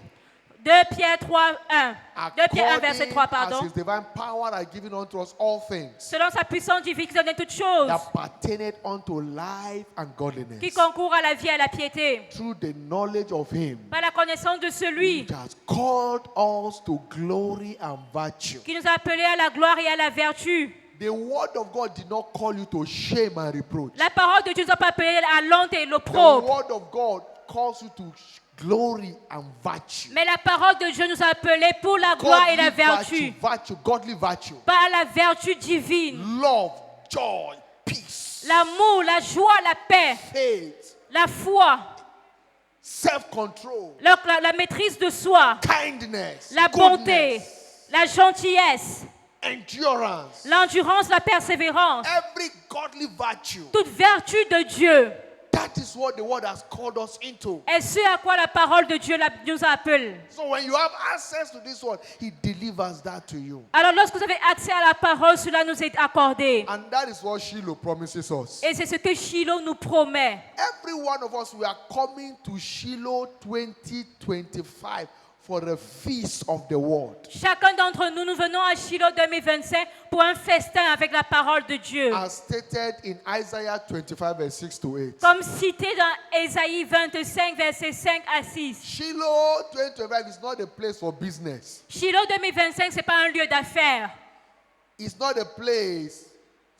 2 Pierre 3, 1. 2 Pierre 1, verset 3, According as pardon. his divine power are given unto us all things Selon sa puissance divine qui donne toutes choses, that pertain unto life and godliness, qui concourt à la vie et à la piété, through the knowledge of him par la connaissance de celui which has called us to glory and virtue. qui nous a appelés à la gloire et à la vertu. The word of God did not call you to shame and reproach. La parole de Dieu ne nous a pas appelés à l'honte et The l'opprobre. word of God calls you to glory and virtue. Mais la parole de Dieu nous a appelés pour la gloire et la vertu. Godly virtue, Par la vertu divine. love, joy, peace, L'amour, la joie, la paix, faith, la foi, self-control, la maîtrise de soi, kindness, la bonté, goodness, la gentillesse, endurance, l'endurance, la persévérance, every godly virtue. toute vertu de Dieu. That is what the word has called us into. est ce à quoi la parole de Dieu nous appelle. So when you have access to this word, he delivers that to you. Alors lorsque vous avez accès à la parole, cela nous est accordé. And that is what Shiloh promises us. Et c'est ce que Shiloh nous promet. Every one of us, we are coming to Shiloh 2025 for the feast of the word. Chacun d'entre nous, nous venons à Shiloh 2025 pour un festin avec la parole de Dieu. As stated in Isaiah 25 verse 6 to 8. Comme cité dans Ésaïe 25, versets 5 à 6. Shiloh 2025 is not a place for business. Shiloh 2025, ce n'est pas un lieu d'affaires. It's not a place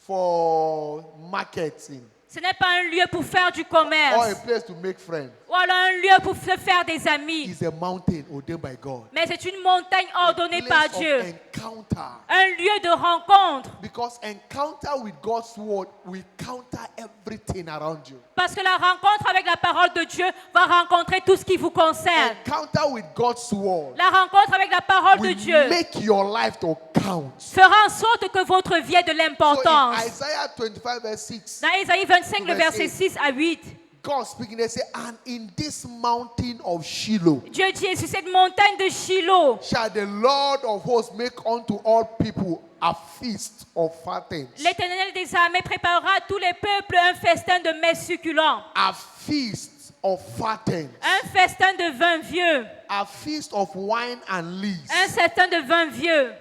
for marketing Ce n'est pas un lieu pour faire du or a commerce. place to make friends. Ou alors un lieu pour se faire des amis. It's a mountain ordained by God. Mais c'est une montagne ordonnée A par place of Dieu. encounter. Un lieu de rencontre. Because encounter with God's word will counter everything around you. Parce que la rencontre avec la parole de Dieu va rencontrer tout ce qui vous concerne. Encounter with God's word La rencontre avec la parole de will Dieu make your life to count. fera en sorte que votre vie ait de So l'importance. in Isaiah 25 verse 6, Dans Ésaïe 25, le Verset verset 6 à 8, God speaking, they say, and in this mountain of Shiloh Dieu dit, et sur cette montagne de Shiloh, shall the Lord of hosts make unto all people a feast of fattens. l'Éternel des armées préparera à tous les peuples un festin de mets succulents, A feast of fattens. un festin de vin vieux, A feast of wine and lees. un festin de vin vieux,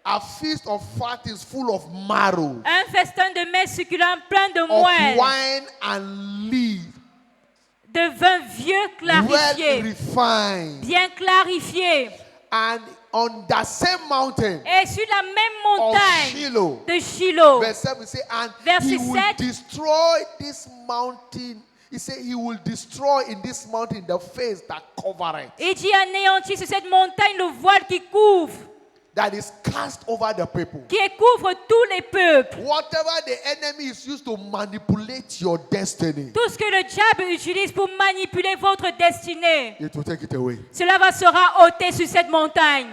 A feast of fattens full of marrow. un festin de mets succulents plein de Of moelle, wine and lees. de vin vieux Well clarifié, refined. bien clarifié. And on that same mountain Et sur la même of montagne Shiloh, de Shiloh, verse 7 say, and Verset he will 7. destroy this mountain. He said he will destroy in this mountain the face that cover it, il dit anéantir sur cette montagne le voile qui couvre, that is cast over the people. qui couvre tous les peuples. Whatever the enemy is used to manipulate your destiny, Tout ce que le diable utilise pour manipuler votre destinée, it will take it away. cela sera ôté sur cette montagne.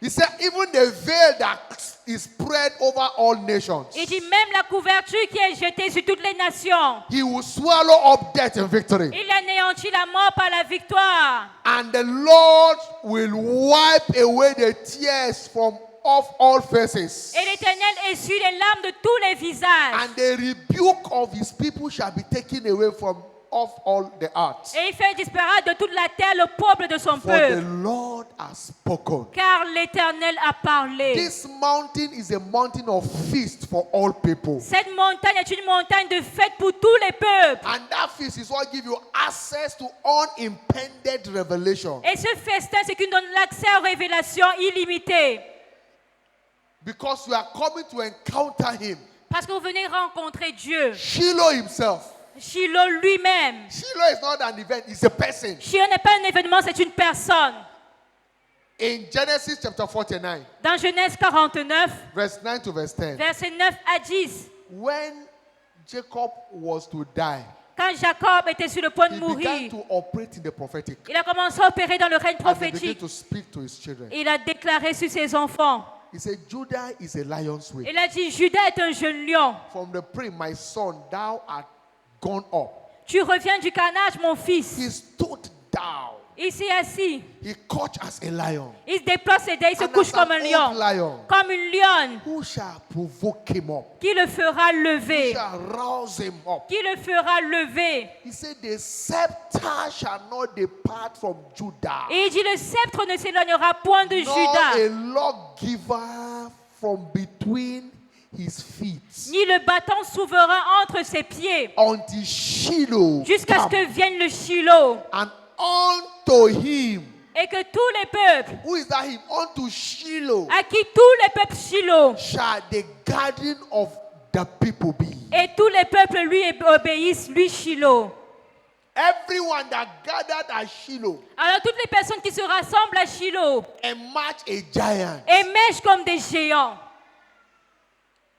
He said, even the veil that is spread over all nations, Il dit même la couverture qui est jetée sur toutes les nations. he will swallow up death in victory. Il anéantit la mort par la victoire. And the Lord will wipe away the tears from off all faces. Et l'Éternel essuie les larmes de tous les visages. And the rebuke of his people shall be taken away from off all the earth. Et il fait disparaître de toute la terre le peuple de son For the peuple. Lord has spoken. Car l'Éternel a parlé. This mountain is a mountain of feast for all people. Cette montagne est une montagne de fête pour tous les peuples. And that feast is what gives you access to unimpeded revelation. Et ce festin, c'est qui donne l'accès aux révélations illimitées. Because you are coming to encounter him. Parce que vous venez rencontrer Dieu. Shiloh himself. Shiloh lui-même. Shiloh is not an event, it's a person. Shiloh n'est pas un événement, c'est une personne. In Genesis chapter 49, Dans Genèse 49, verse 9 to verse 10, versets 9 à 10, when Jacob was to die, quand Jacob était sur le point de he began mourir, to operate in the prophetic. il a commencé à opérer dans le règne And he began prophétique. to speak to his children. Il a déclaré sur ses enfants. He said, Judah is a lion's way. Il a dit, Judas est un jeune lion. From the prime, my son, thou art gone up. Tu reviens du carnage, mon fils. He stood down. Il s'est assis. He couched as a lion. Il se déplace ses dents, il se And couche as comme an un old lion. lion, Comme une lionne. who shall provoke him up? Qui le fera Who lever? shall rouse him up? Qui le fera lever? He said, the scepter shall not depart from Judah, Et il dit, le sceptre ne s'éloignera point de nor Judas, a lawgiver from between his feet, ni le bâton souverain entre ses pieds, until Shiloh jusqu'à ce come. que vienne le Shiloh. And unto him, Et que tous les peuples, who is that him? Unto Shiloh à qui tous les peuples Shiloh, shall the garden of the people be. et tous les peuples lui obéissent, lui Shiloh. Everyone that gathered at Shiloh Alors toutes les personnes qui se rassemblent à Shiloh emerge a giant. émergent comme des géants.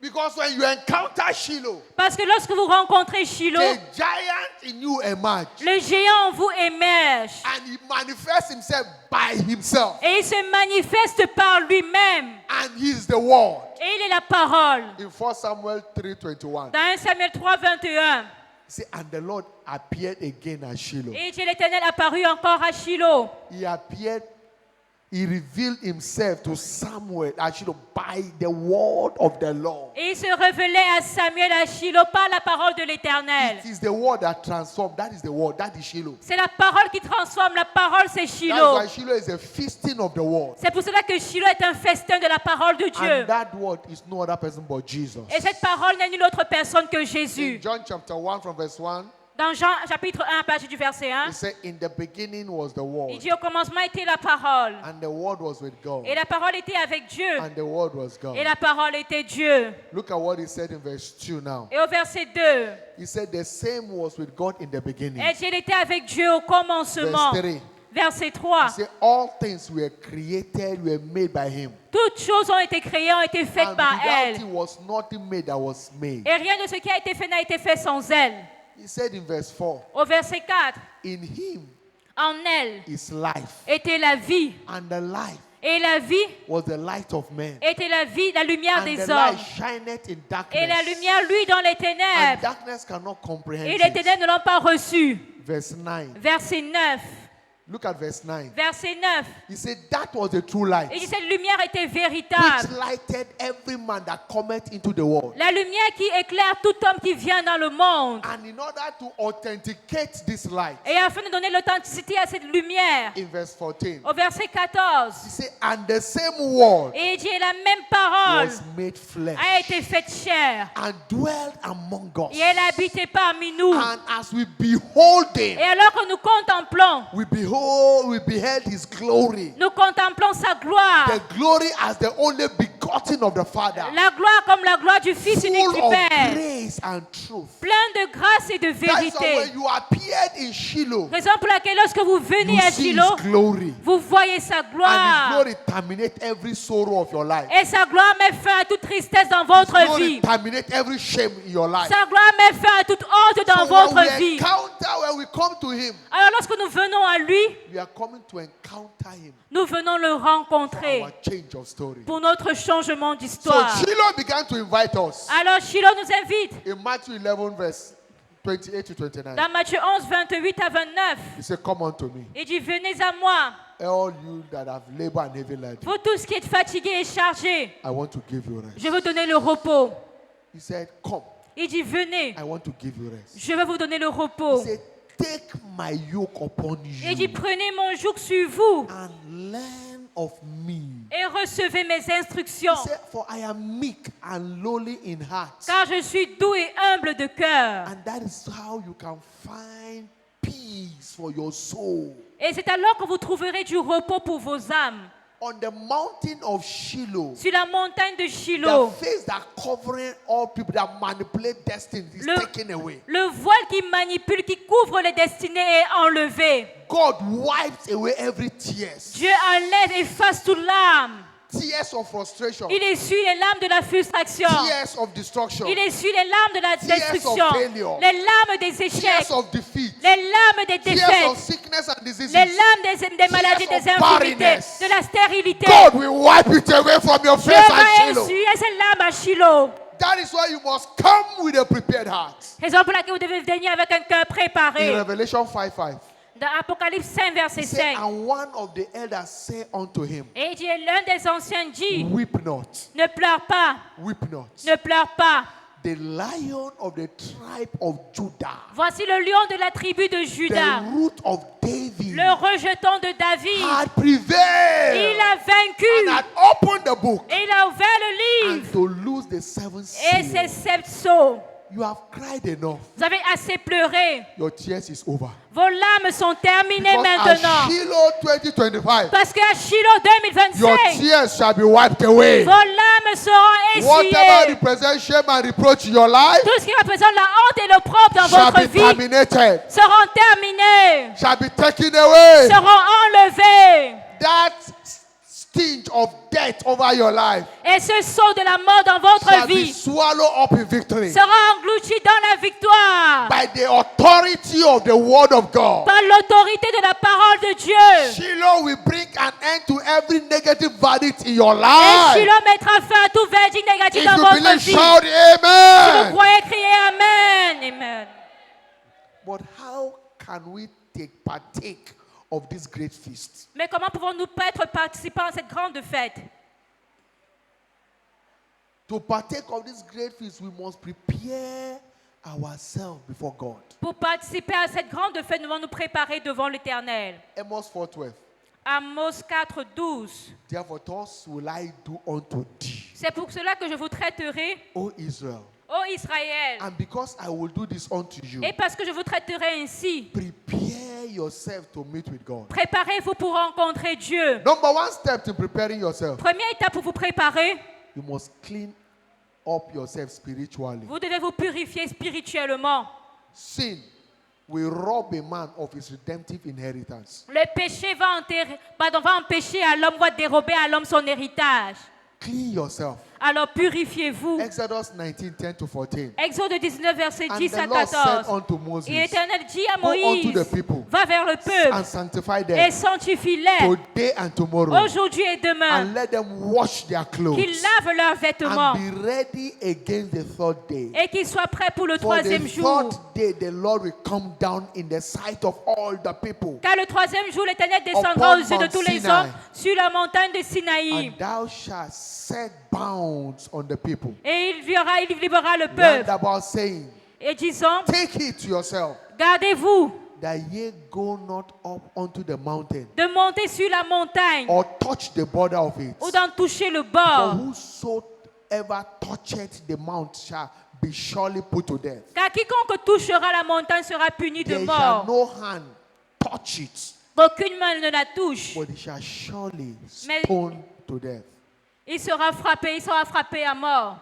Because when you encounter Shiloh, Parce que lorsque vous rencontrez Shiloh, the giant in you emerge. le géant en vous émerge. And he manifests himself by himself. Et il se manifeste par lui-même. And he is the word. Et il est la parole. In 1 Samuel 3:21, Dans 1 Samuel 3, 21. say, and the Lord appeared again at Shiloh. Et Dieu l'Éternel apparut encore à Shiloh. He appeared, he revealed himself to Samuel at Shiloh by the word of the Lord. Et il se révélait à Samuel à Shiloh par la parole de l'Éternel. It is the word that transforms. That is the word. That is Shiloh. C'est la parole qui transforme. La parole, c'est That's Shiloh. why Shiloh is a feasting of the word. C'est pour cela que Shiloh est un festin de la parole de Dieu. And that word is no other person but Jesus. Et cette parole n'est nulle autre personne que In Jésus. John chapter 1 from verse 1, Dans Jean chapitre 1, à partir du verset 1, it said, in the beginning was the il word, dit au commencement était la parole. and the word was with God, Et la parole était avec Dieu. and the word was God. Et la parole était Dieu. Look at what he said in verse 2 now. Et au verset 2, He said, the same was with God in the beginning. et Dieu était avec Dieu au commencement. Verse 3. Verset He 3, said, all things were created, were made by him. toutes choses ont été créées, ont été faites And par without elle. him was nothing made that was made. Et rien de ce qui a été fait n'a été fait sans elle. He said in verse 4, Au verset 4, in him en elle is life, était la vie. and the life Et la vie was the light of men. était la vie, la lumière And des the hommes. light shineth in Et la darkness, lumière, lui, dans les and ténèbres. darkness cannot comprehend Et les it. ténèbres ne l'ont pas reçu. Verse 9. Verset 9. Look at verse 9. Verset 9. He said, that was the true light, Il dit cette lumière était which véritable. lighted every man that cometh into the world. La lumière qui éclaire tout homme qui vient dans le monde. And in order to authenticate this light, Et afin de donner l'authenticité à cette lumière. in verse 14, Au verset 14. he said, and the same word Et il dit la même parole was made flesh a été faite chair. and dwelt among us. Et elle a habité parmi nous. And as we behold him, Et alors que nous contemplons, we beheld his glory. nous contemplons sa gloire. The glory as the only begotten of the Father, La gloire comme la gloire du Fils unique full du of Père. grace and truth. Plein de grâce et de That's why when vérité. you appeared in Shiloh, Raison pour laquelle lorsque vous venez you à see Shiloh, his glory. vous voyez sa And his gloire. glory terminate every sorrow of your life. Et sa gloire met fin à toute tristesse dans His votre glory vie. terminate every shame in your life. Sa gloire met fin à toute honte dans So when votre we vie. encounter, when we come to him, Alors lorsque nous venons à lui, we are coming to encounter him nous venons le for rencontrer our change of story. pour notre changement So d'histoire. Shiloh began to invite us. Alors Shiloh nous invite In Matthew 11, verse 28 to 29, dans Matthieu 11, 28 à 29. he said, come unto me. Il dit, venez à moi, All you that have labor and heavy laden, Vous tous qui êtes fatigués et chargés, I want to give you rest. je vais vous donner le repos. He said, come, Il dit, venez, I want to give you rest. je vais vous donner le He repos. said, take my yoke upon Il dit, you prenez mon joug sur vous and learn of me. et recevez mes instructions. He said, for I am meek and lowly in heart. Car je suis doux et humble de cœur. And that is how you can find peace for your soul. Et c'est alors que vous trouverez du repos pour vos âmes. On the mountain of Shiloh, Sur la montagne de the Shiloh, face that covering all people that manipulate destiny is Le- taken away. le voile qui manipule, qui couvre les destinées est enlevé. God wipes away every tears. Dieu enlève et efface toute larme. Tears of frustration. Il essuie les larmes de la frustration. Tears of destruction. Il essuie les larmes de la Tears of destruction. failure. Les larmes des échecs. Tears of defeat. Les larmes des Tears of défaites. sickness and diseases. Les larmes des maladies, Tears des of infirmités, barrenness. de la stérilité. God will wipe it away from your Dieu face at va Shiloh. essuyer ces larmes à Shiloh. That is why you must come with a prepared heart. Raison pour laquelle vous devez venir avec un cœur In préparé. Revelation 5:5. Dans Apocalypse 5, verset He said, 5. and one of the elders said unto him, Et il dit, l'un des anciens dit, weep not, ne pleure pas, weep not. ne pleure pas. The lion of the tribe of Judah, Voici le lion de la tribu de Juda, the root of David, le rejeton de David. had prevailed Il a and vaincu had opened the book et il a ouvert le and livre to loose the seven et ses seals. 7 sceaux. You have cried enough. Vous avez assez pleuré. Your tears is over. Vos larmes sont terminées Because maintenant. at Shiloh 2025, Parce qu'à Shiloh your 2025, tears shall be wiped away. vos larmes seront Whatever essuyées. represents shame and reproach in your life Tout ce qui représente la honte et l'opprobre dans shall votre be vie terminated, seront terminés, shall be taken away. seront enlevés. That sting of death over your life Et ce sceau de la mort dans votre shall be vie swallowed up in victory sera englouti dans la victoire by the authority of the word of God. par l'autorité de la parole de Dieu. Shiloh will bring an end to every negative verdict in your Et life. Shiloh mettra fin à tout verdict négatif If dans you votre believe, vie. shout Si vous amen. croyez, criez Amen. Amen. But how can we partake of this great feast? Mais comment pouvons-nous pas être participants à cette grande fête? To partake of this great feast, we must prepare ourselves before God. Pour participer à cette grande fête, nous devons nous préparer devant l'Éternel. Amos 4:12. Amos 4, 12. Therefore, thus will I do unto thee, C'est pour cela que je vous traiterai, O Israel. ô Israël. And because I will do this unto you, Et parce que je vous traiterai ainsi, prepare yourself to meet with God. préparez-vous pour rencontrer Dieu. Number one step in preparing yourself, Première étape pour vous préparer, you must clean up yourself spiritually. vous devez vous purifier spirituellement. Sin will rob a man of his redemptive inheritance. Le péché va empêcher à l'homme, va dérober à l'homme son héritage. Clean yourself. Alors purifiez-vous. Exodus 19:10-14. Exode 19, verset And 10 the à Lord said 14. unto Moses, Et l'Éternel dit à go unto Moïse, the people va vers le peuple and sanctify et them sanctifie-les today and tomorrow, aujourd'hui et demain, and let them wash their clothes qu'ils lavent leurs vêtements and be ready against the third day. et qu'ils soient prêts pour le For the troisième jour. third day, the Lord will come down in the sight of all the people, Car le troisième jour, l'Éternel descendra aux Upon yeux de Mount tous les Sinai. hommes sur la montagne de Sinaï. and thou shalt set bounds on the people. Et il livrera le Round peuple. about saying, Et disant, take it to yourself, gardez-vous that ye go not up unto the mountain, de monter sur la montagne or touch the border of it. ou d'en toucher le For bord. whosoever toucheth the mount shall be surely put to death. Car quiconque touchera la montagne sera puni de There shall mort. no hand touch it, Aucune main ne la touche. but it shall surely Mais- stone to death. Il sera frappé à mort.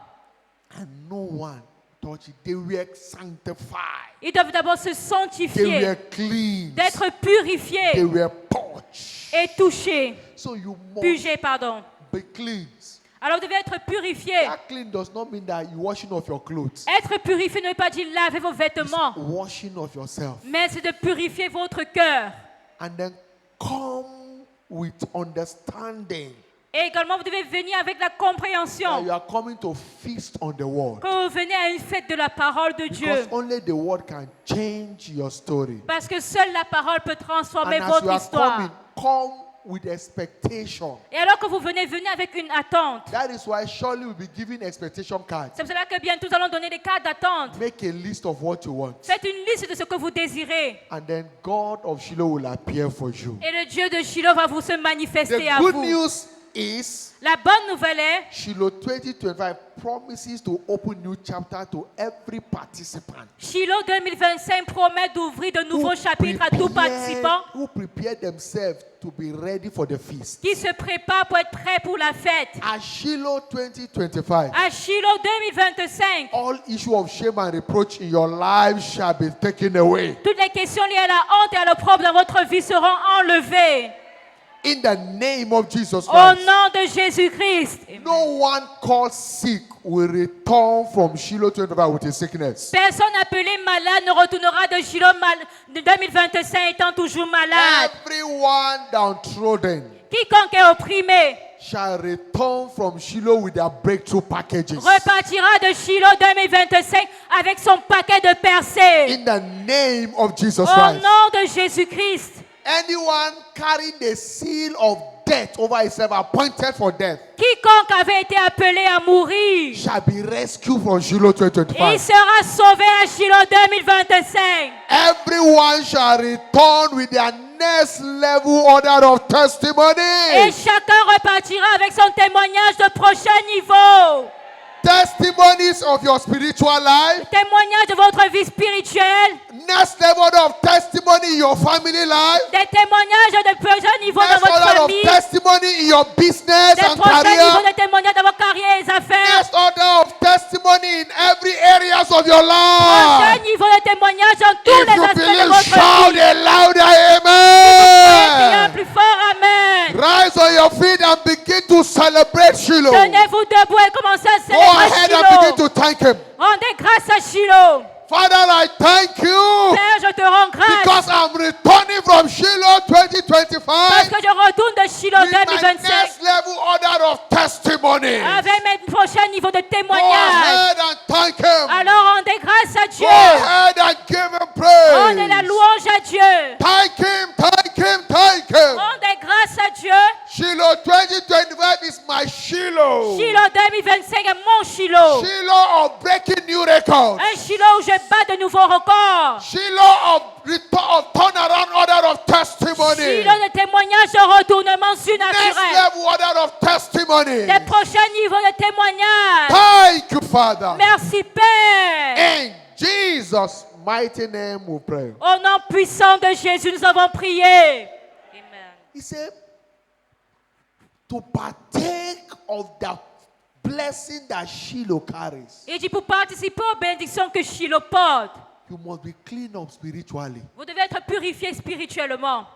And no one touch it. They were sanctified. Ils doivent d'abord se They sanctifier, were cleansed. d'être They purifiés were purged. et touchés. So you must Purgés, pardon. be cleansed. Alors vous devez être purifiés. That clean does not mean that you washing off your clothes. Être purifié ne veut pas dire laver vos vêtements, Washing off yourself. mais c'est de purifier votre cœur. And then come with understanding Et également, vous devez venir avec la that compréhension you are coming to feast on the word. que vous venez à une fête de la parole de Dieu. Because only the word can change your story. Parce que seule la parole peut transformer And as you votre are histoire. coming, come with expectation. Et alors que vous venez avec une attente. That is why surely we'll be giving expectation cards. C'est pour cela que bientôt nous allons donner des cartes d'attente. Make a list of what you want. Faites une liste de ce que vous désirez. And then God of Shiloh will appear for you. Et le Dieu de Shiloh va se manifester à The good vous. news is La bonne nouvelle est, Shiloh 2025 promises to open new chapter to every participant. Shiloh 2025 promet d'ouvrir de nouveaux chapitres à tout participant who prepare themselves to be ready for the feast. qui se prépare pour être prêt pour la fête. At Shiloh 2025, À Shiloh 2025, all issue of shame and reproach in your life shall be taken away. toutes les questions liées à la honte et à l'opprobre dans votre vie seront enlevées. In the name of Jesus Au Christ. nom de Jésus-Christ. No one called sick will return from Shiloh 25 with a sickness. Personne appelé malade ne retournera de Shiloh de 2025 étant toujours malade. Everyone downtrodden Quiconque est opprimé shall return from Shiloh with their breakthrough packages. repartira de Shiloh 2025 avec son paquet de percées. In the name of Jesus Au Christ. nom de Jésus-Christ. Anyone carrying the seal of death over himself, appointed for death, Quiconque avait été appelé à mourir, shall be rescued from Shiloh il 2025. sera sauvé à Shiloh 2025. Everyone shall return with their next level order of Et testimony. chacun repartira avec son témoignage de prochain niveau. Testimonies of your spiritual life, Témoignage de votre vie spirituelle. next level of testimony in your family life, Des témoignages de prochain niveau dans next votre order of famille. testimony in your business Des and prochains niveaux career, de témoignages dans vos carrières et affaires. next order of testimony in every areas of your Prochain life. niveau de témoignage dans tous If les you aspects de believe, votre shout vie. a louder Criez un amen. plus fort amen. Rise on your feet and begin to celebrate Shiloh. Go Tenez-vous debout et commencez à ahead célébrer and begin Shiloh. to thank Him. Rendez grâce à Shiloh. Father, I thank you Père, je te rends grâce because I'm returning from Shiloh parce 2025 que je retourne de Shiloh with my 2025 next level order of testimony. avec mes prochains niveaux de Go témoignage. ahead and thank Him. Alors rendez grâce à Go Dieu. ahead and give Him Rendez la praise. louange à Dieu. Thank Him, thank Him, thank Him. Rendez grâce à Dieu. Shiloh 2025 is my Shiloh. Shiloh 2025 est mon Shiloh. Shiloh of breaking new records. Un Shiloh où je bats de nouveaux records. Shiloh of turnaround order of testimony. Shiloh de témoignage de retournement Next surnaturel. level order of testimony. Des prochains niveaux de témoignage. Thank you, Father. Merci Père. In Jesus' mighty name we pray. Au nom puissant de Jésus, nous avons prié. Amen. He said, to partake of the blessing that Shiloh carries, Il dit pour participer aux bénédictions que Shiloh porte, you must be clean up spiritually. vous devez être purifié spirituellement.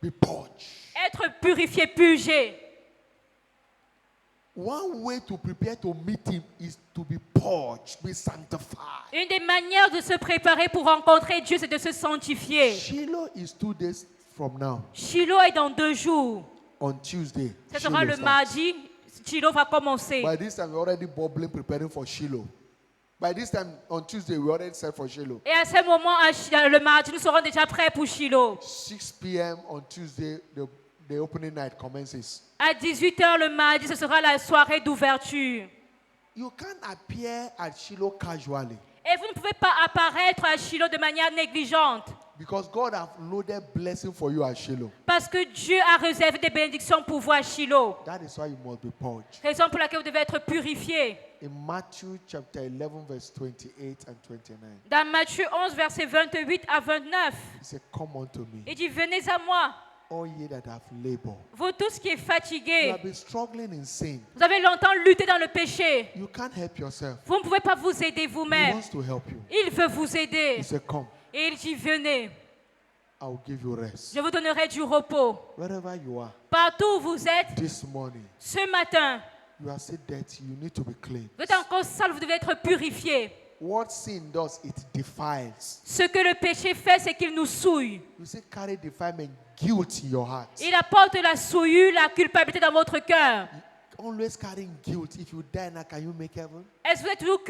Be purged. Être purifié, purgé. One way to prepare to meet Him is to be purged, be sanctified. Une des manières de se préparer pour rencontrer Dieu, c'est de se sanctifier. Shiloh is 2 days from now. Shiloh est dans 2 jours. On Tuesday. Ce sera Shiloh le starts. mardi. Shiloh va commencer. By this time, we're already bubbling, preparing for Shiloh. By this time, on Tuesday, we already set for Shiloh. Et à ce moment, le mardi, nous serons déjà prêts pour Shiloh. 6 p.m. on Tuesday, the opening night commences. À 18h le mardi, ce sera la soirée d'ouverture. You can't appear at Shiloh casually Et vous ne pouvez pas apparaître à Shiloh de manière négligente. because God have loaded blessing for you at Shiloh. Parce que Dieu a réservé des bénédictions pour vous à Shiloh. That is why you must be purged. Raison pour laquelle vous devez être purifié. In Matthew chapter 11, verse 28 and 29, Dans Matthieu 11, versets 28 à 29, He said, come unto me, il dit, venez à moi, all ye that have labor. vous tous qui êtes You fatigués. have been struggling in sin. Vous avez longtemps lutté dans le péché. You can't help yourself. Vous ne pouvez pas vous aider He vous-même. wants to help you. Il veut vous aider. He said, come, Et il dit, venez, I will give you rest. je vous donnerai du repos. Wherever you are, Partout où vous êtes, this morning, ce matin, you are still dirty. You need to be clean. vous êtes encore sale, vous devez être purifié. What sin does, it defiles. Ce que le péché fait, c'est qu'il nous souille. You see, carry defilement, guilt in your heart. Il apporte la souillure, la culpabilité dans votre cœur. always carrying guilt? If you die now, can you make heaven? Est-ce que vous êtes toujours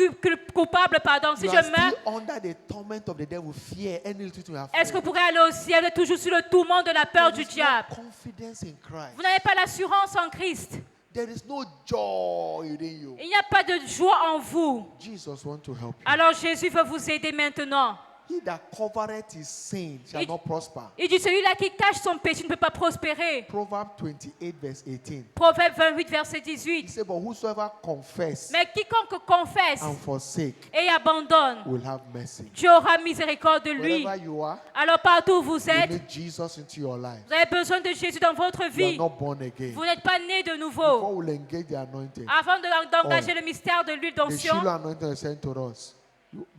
coupable, pardon, si You je are meurs? still under the torment of the devil, fear, any little thing you are Est-ce que vous afraid. pourrez aller au ciel? Vous êtes toujours sur le tourment de la peur There du is diable. no confidence in Christ. Vous n'avez pas l'assurance en Christ. There is no joy within you. Il n'y a pas de joie en vous. Jesus wants to help you. Alors Jésus veut vous aider maintenant. He that covereth his sin shall It- not prosper. Il dit, celui-là qui cache son péché ne peut pas prospérer. Proverbs 28 verse 18. Proverbe 28, verset He 18. said, but whosoever confess Mais quiconque confesse and forsake et abandonne, will have mercy. Dieu aura miséricorde de lui. Wherever you are, Alors partout où vous you êtes, need Jesus into your life. vous avez besoin de Jésus dans votre You are vie. not born again. Vous n'êtes pas né de Before nouveau. we'll engage the anointing, Avant d'engager le mystère de l'huile the d'onction, Shiloh anointing is sent to us.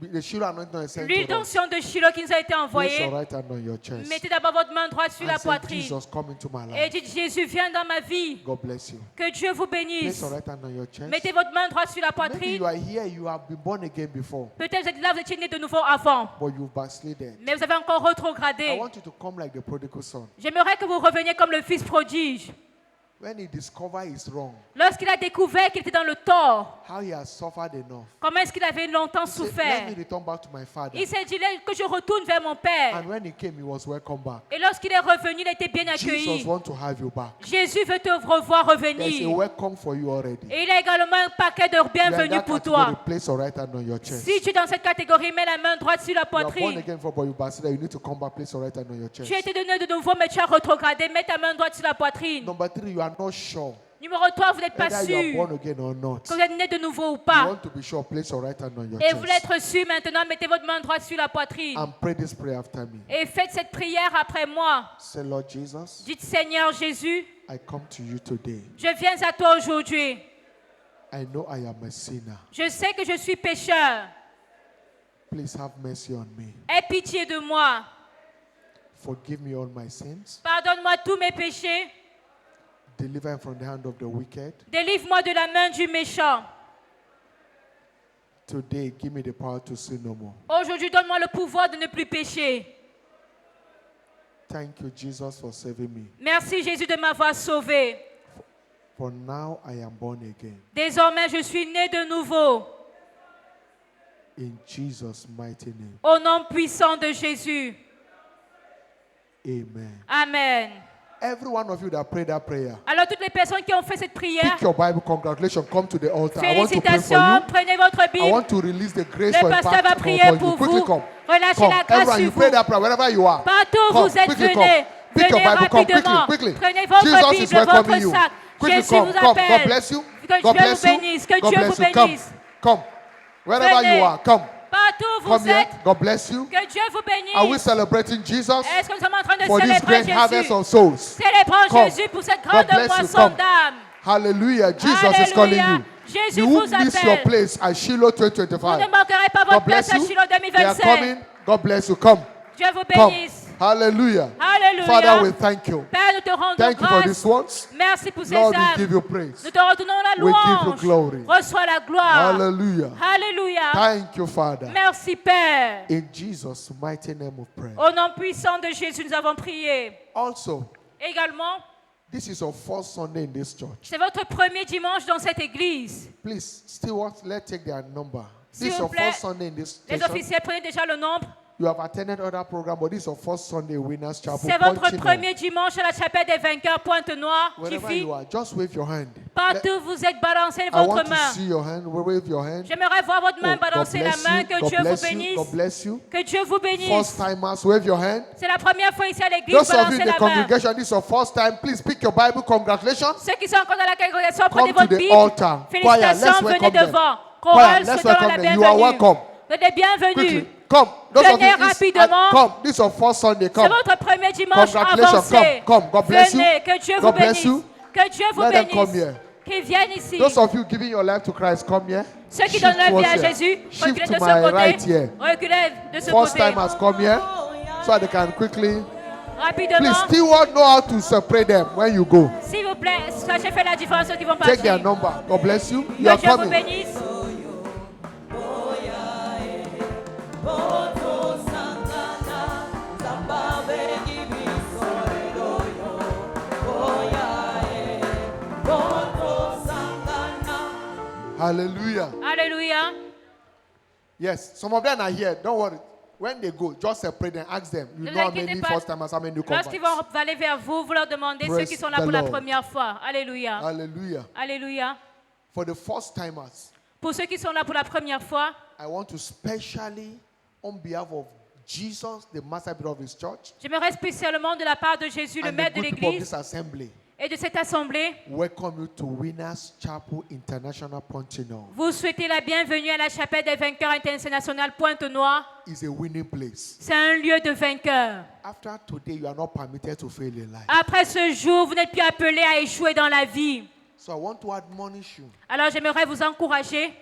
The Shiloh anointing is sent l'huile to us. d'onction de Shiloh qui nous a été Place your envoyée, right hand on your chest. mettez d'abord votre main droite sur And la say, poitrine Jesus, come into my et life. dites, Jésus, viens dans ma vie. God bless you. Que Dieu vous Place bénisse. your right hand on your chest. Mettez votre main droite sur la Maybe poitrine. you are here, you have been born again before, Peut-être vous êtes là, vous étiez né de nouveau avant, but you've backslidden. mais vous avez encore I rétrogradé. want you to come like the prodigal son. J'aimerais que vous reveniez comme le fils prodige. When he discovered his wrong, Lorsqu'il a découvert qu'il était dans le tort, how he has suffered enough. comment est-ce qu'il avait longtemps He said, souffert? let me return back to my father. Il s'est dit que je retourne vers mon Père. And when he came, he was welcome back. Et lorsqu'il est revenu, il a été bien Jesus accueilli. wants to have you back. Jésus veut te revoir There's a revenir. welcome for you already. Et il a également un paquet de You are in bienvenue that pour category. toi. Place your right hand on your chest. Si tu es dans cette catégorie, mets la main droite sur la You are born poitrine. again for, but you backslid. You need to come back. Place your right hand on your chest. Tu as été donné de nouveau, mais tu as rétrogradé. Mets ta main droite sur la poitrine. Number 3, you are not sure Numéro 3, vous n'êtes pas whether you are sûr born again or not. que vous êtes né de nouveau ou You pas. want to be sure. Place your right hand on your Et vous voulez chest. être sûr maintenant, mettez votre main droite sur la poitrine. And pray this prayer after me. Et faites cette prière après moi. Say, Lord Jesus, Dites, Seigneur Jésus, I come to you today. je viens à toi aujourd'hui. I know I am a sinner. Je sais que je suis pécheur. Please have mercy on me. Aie pitié de moi. Forgive me all my sins. Pardonne-moi tous mes péchés. Deliver me from the hand of the wicked. Délivre-moi de la main du méchant. Today, give me the power to sin no more. Aujourd'hui, donne-moi le pouvoir de ne plus pécher. Thank you, Jesus, for saving me. Merci Jésus de m'avoir sauvé. For now, I am born again. Désormais, je suis né de nouveau. In Jesus' mighty name. Au nom puissant de Jésus. Amen. Amen. Every one of you that prayed that prayer, Alors, toutes les personnes qui ont fait cette prière, pick your Bible. Congratulations. Come to the altar. I want to pray for félicitations, you. prenez votre I Bible. want to release the grace Le for pasteur va impact prier for you. pour Quickly vous. come. Relâchez Come. la grâce Everyone, sur you vous. pray that prayer wherever you are. Partout où Come. vous êtes, Quickly venez. come. Pick your Venez Bible. Come quickly, rapidement. quickly. Prenez votre Jesus is Bible, welcoming votre you. sac. Quickly Jésus come. vous Come. God appelle. bless you. Que God Dieu bless vous you. bénisse. Que God Dieu bless vous you. Come. bénisse. Come. Wherever Venez. you are, come. Partout où Come vous here. êtes, God bless you. que Dieu vous Are we bénisse. celebrating Jesus Est-ce que nous sommes en train de for this célébrer great harvest Jésus? of souls? Célébrons Come. Jésus pour cette grande God bless you. moisson Come. d'âmes. Hallelujah. Jesus is calling Alléluia. you. Jésus You vous won't miss your appelle. place at Shiloh Vous ne 2025. manquerez pas God votre bless place à you. Shiloh They are 2025. coming. God bless you. Come. Dieu vous Come. bénisse. Hallelujah. Alléluia. Father, we thank you. Père, nous te rendons Thank you for grâce. these ones. Merci pour ces Lord, we âmes. give you praise. Nous te retournons la We give you louange. glory. Reçois la gloire. Hallelujah. Alléluia. Thank you, Father. Merci, Père. In Jesus' mighty name of prayer. Au nom puissant de Jésus, nous avons prié. Also, Également, this is your first Sunday in this church. c'est votre premier dimanche dans cette église. Please, stewards, let's take their number. S'il This is vous your plaît, first Sunday in this Les station. officiels, prenez déjà le nombre. You have attended other programs, but this is your first Sunday Winners Chapel. C'est votre Continue. premier dimanche à la chapelle des vainqueurs Pointe-Noire, Wherever Tiffy. you are, just wave your hand. Partout où vous êtes, balancez I want votre to main. see your hand. Wave your hand. J'aimerais voir votre main Oh, God balancer la bless main. you. Que God Dieu vous bless you. bénisse. God bless you. Que Dieu vous First bénisse. timers, wave your hand. C'est la première fois ici à l'église, Those of you balancez in the la main. congregation, this is your first time. Please pick your Bible. Congratulations. Ceux qui sont encore dans la congrégation, prenez Come to votre the Bible. altar. Choir, Félicitations, let's venez welcome them. devant. Choir, Chorale, let's souhaitons la welcome them. You are bienvenue. welcome. Vous êtes bienvenus. Quickly, come. Those of Venez you, rapidement. come. This is your first Sunday. C'est Come. votre premier dimanche Congratulations. avancé. Come. God bless you. Venez, que Dieu vous God bless bénisse. you. Que Dieu vous Let them come bénisse. here. Qu'ils viennent ici. Those of you giving your life to Christ, come here. Ceux qui Shift donnent leur vie à towards here. Jésus, Shift reculez to de ce my côté. right here. Reculez de ce First côté. timers, come here. So they can quickly. Please, Rapidement. steward know how to separate them when you go. S'il vous plaît, sachez faire la différence ceux qui vont Take their partir. number. God bless you. You Que are Dieu vous coming. bénisse. Boto Hallelujah. Alléluia. Yes, some of them are here. Don't worry. When they go, just separate them. Ask them. You Ne know vous how inquiétez many pas. first timers, how many new converts. Lorsqu'ils vont aller vers vous, vous leur demandez ceux Praise qui sont là the pour la Lord. première fois. Alléluia. Hallelujah. Alléluia. For the first timers, Pour ceux qui sont là pour la première fois, I want to specially, on behalf of Jesus, the master builder of his church, j'aimerais spécialement de la part de Jésus, le and the maître de good people of l'Église this assembly, et de cette assemblée, welcome you to Winners Chapel International Pontino. vous souhaitez la bienvenue à la chapelle des vainqueurs internationale Pointe-Noire. It's a winning place. C'est un lieu de vainqueurs. After today, you are not permitted to fail in life. Après ce jour, vous n'êtes plus appelés à échouer dans la vie. So I want to admonish you, Alors j'aimerais vous encourager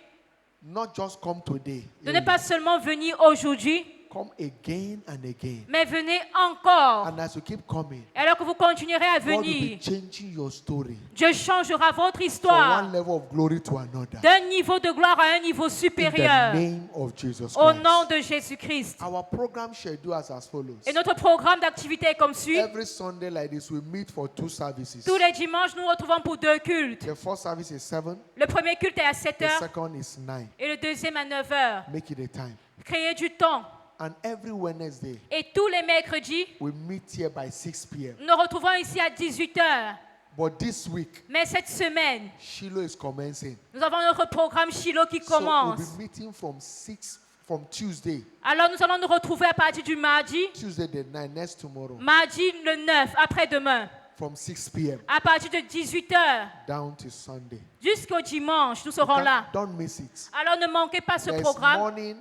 not just come today, de ne pas seulement venir aujourd'hui, come again and again. mais venez encore. And as you keep coming, Et alors que vous continuerez à God will venir, be changing your story Dieu changera votre from histoire one level of glory to another. d'un niveau de gloire à un niveau In supérieur. the name of Jesus Au Christ. nom de Jésus-Christ. Our program schedule is as follows. Et notre programme d'activité est comme suit. Every Sunday like this, we meet for 2 services. Tous les dimanches, nous nous retrouvons pour 2 cultes. The first service is 7, Le premier culte est à 7 the heures second is 9. et le deuxième à 9 heures. Make it a time. Créez du temps. And every Wednesday, Et tous les mercredis, we meet here by 6 p.m. nous nous retrouvons ici à 18 heures. But this week, Mais cette semaine, Shiloh is commencing. nous avons notre programme Shiloh qui So we'll commence. be meeting from Tuesday. Alors nous allons nous retrouver à partir du mardi, Tuesday the 9, next tomorrow, mardi le 9, après-demain, from 6 p.m. à partir de 18 heures down to Sunday. jusqu'au dimanche, nous serons là. Don't miss it. Alors ne manquez pas ce There's programme. morning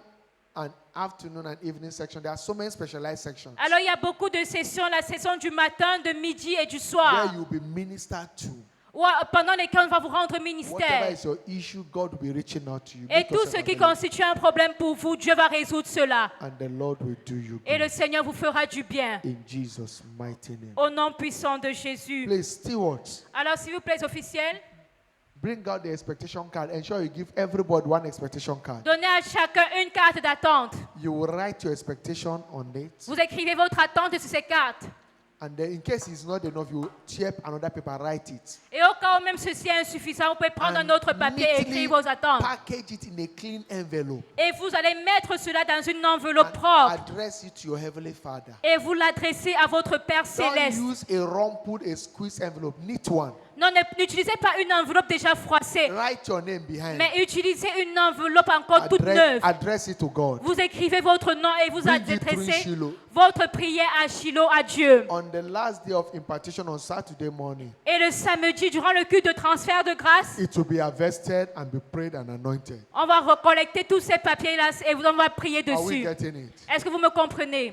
and afternoon and evening section. There are so many specialized sections Alors il y a beaucoup de sessions, la session du matin, de midi et du where soir, you'll be ministered to. pendant lesquelles on va vous rendre Whatever ministère. is your issue, God will be reaching out to you. Et Make tout yourself ce qui available, constitue un problème pour vous, Dieu va résoudre cela. and the Lord will do you Et le good. Seigneur vous fera du bien. In Jesus' mighty name. Au nom puissant de Jésus. Please, stewards, Alors s'il vous plaît, officiels, bring out the expectation card. Ensure you give everybody one expectation card. donnez à chacun une carte d'attente. You will write your expectation on it. Vous écrivez votre attente sur ces cartes. And then in case it's not enough, you tear another paper, write it. Et au cas où même ceci est insuffisant, vous pouvez prendre un autre papier et neatly écrire vos attentes. package it in a clean envelope. Et vous allez mettre cela dans une enveloppe And propre. address it to your heavenly Father. Et vous l'adressez à votre Père Don't céleste. use a rumpled, a squeezed envelope. Neat one. Non, n'utilisez pas une enveloppe déjà froissée, Write your name behind. mais utilisez une enveloppe encore toute neuve. Address it to God. Vous écrivez votre nom et vous Bring it through adressez Shiloh. votre prière à Shiloh, à Dieu. On the last day of impartation on Saturday morning, Et le samedi, durant le culte de transfert de grâce, it will be harvested and be prayed and anointed. on va recollecter tous ces papiers-là et on va prier Are we dessus. getting it? Est-ce que vous me comprenez?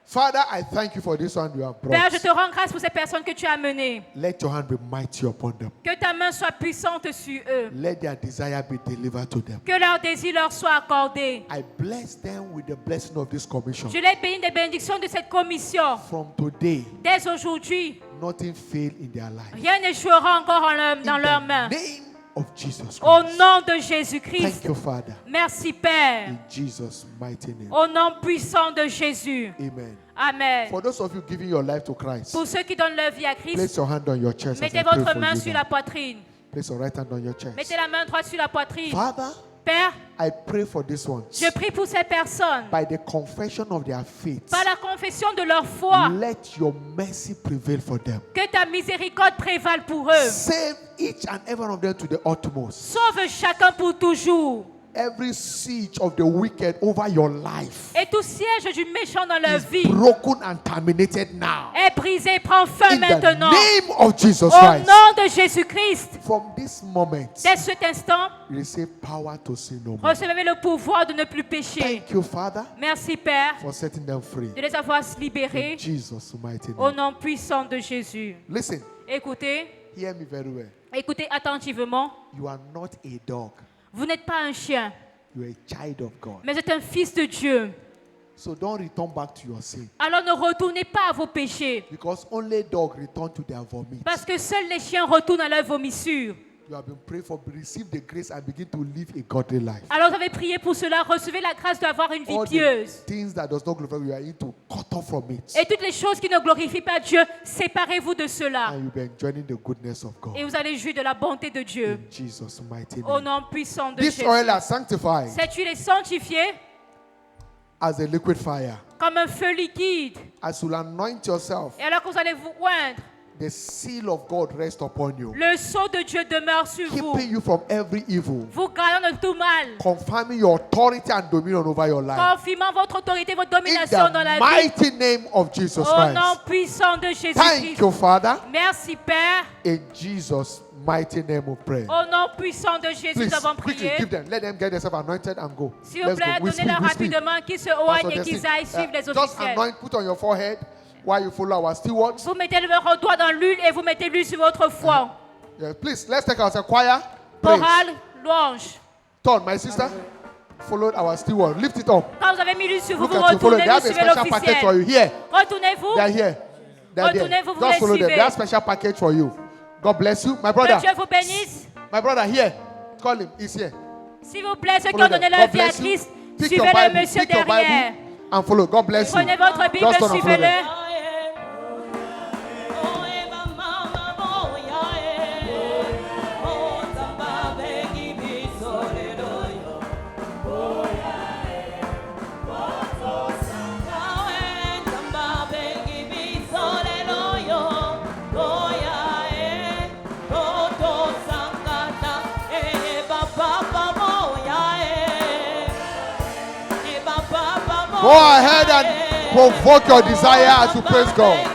Father, I thank you for this one you have Père, je brought. te rends grâce pour ces personnes que tu as amenées. Let your hand be mighty upon them. Que ta main soit puissante sur eux. Let their desire be delivered to them. Que leur désir leur soit accordé. I bless them with the blessing of this commission. Je les bénis des bénédictions de cette commission. From today, Dès aujourd'hui, nothing fail in their life. rien n'échouera encore dans In leurs the mains. name of Jesus Au Christ. nom de Jésus-Christ. Thank you, Father. Merci Père. In Jesus' mighty name. Au nom puissant de Jésus. Amen. Amen. For those of you giving your life to Christ, Pour ceux qui donnent leur vie à place Christ, your hand on your chest. As mettez I pray votre for main you sur now. la poitrine. Place your right hand on your chest. Mettez la main droite sur la poitrine. Father, Père, I pray for this one. je prie pour ces personnes. By the confession of their faith, Par la confession de leur foi, let your mercy prevail for them. que ta miséricorde prévale pour eux. Save each and every one of them to the utmost. Sauve chacun pour toujours. Every siege of the wicked over your life Et tout siège du méchant dans leur is vie broken and terminated now. est brisé, prend fin In the maintenant. name of Jesus Au Christ. nom de Jésus-Christ. From this moment, Dès cet instant, you receive power to sin no more. recevez le pouvoir de ne plus pécher. Thank you, Father, Merci Père for setting them free. de les avoir In libérés Jesus' mighty au name. nom puissant de Jésus. Listen, Écoutez, hear me very well. écoutez attentivement. You are not a dog. Vous n'êtes pas un chien, You are a child of God. mais vous êtes un fils de Dieu. So don't return back to your sin. Alors ne retournez pas à vos péchés, Because only dog return to their vomit. parce que seuls les chiens retournent à leur vomissure. you have been praying for, receive the grace and begin to live a godly life. Alors vous avez prié pour cela, recevez la grâce d'avoir une vie All the pieuse. things that does not glorify you are into, cut off from it. Et toutes les choses qui ne glorifient pas Dieu, séparez-vous de cela. And you'll be enjoying the goodness of God. Et vous allez jouir de la bonté de Dieu. In Jesus' mighty Au name. nom puissant de This Jésus. oil is sanctified Cette huile est sanctifiée as a liquid fire. comme un feu liquide. As you anoint yourself, Et alors que vous allez vous oindre, the seal of God rests upon you, le sceau de Dieu demeure sur vous, keeping you from every evil, vous gardant de tout mal, confirming your authority and dominion over your life. confirmant votre autorité, votre In domination dans la the vie. mighty name of Jesus Au nom Christ. puissant de Thank Jésus-Christ. you, Father. Merci Père. In Jesus' mighty name we pray. Au nom puissant de Jésus, Please, nous avons quickly prié. give them. Let them get themselves anointed and go. S'il vous Let's plaît, go. We speed, donnez-leur we speed. rapidement qu'ils se Pastor oignent et Destiny, qu'ils aillent suivre les just officiels. anoint, put on your forehead while you follow our stewards. Vous mettez votre doigt dans l'huile et vous mettez l'huile sur votre front. Yeah, please, let's take our choir. Praise. Chorale, louange. Turn, my sister. Follow our steward. Lift it up. Quand vous avez mis l'huile sur vous, Look vous at you. Follow. retournez, They have vous a suivez special package for l'officiel. you. Here. Retournez-vous. They are here. They are there. Retournez-vous, vous Just les follow them. suivez. They have special package for you. God bless you. My Que brother. Dieu vous bénisse. My brother, here. Call him. He's here. S'il vous plaît, ceux qui Follow ont donné them. leur God vie à bless you. Christ, Pick your suivez le Bible. monsieur Pick your derrière. Bible and follow. God bless you. Prenez votre Bible, Just gonna follow them. suivez-le. Go ahead and provoke your desire as you praise God.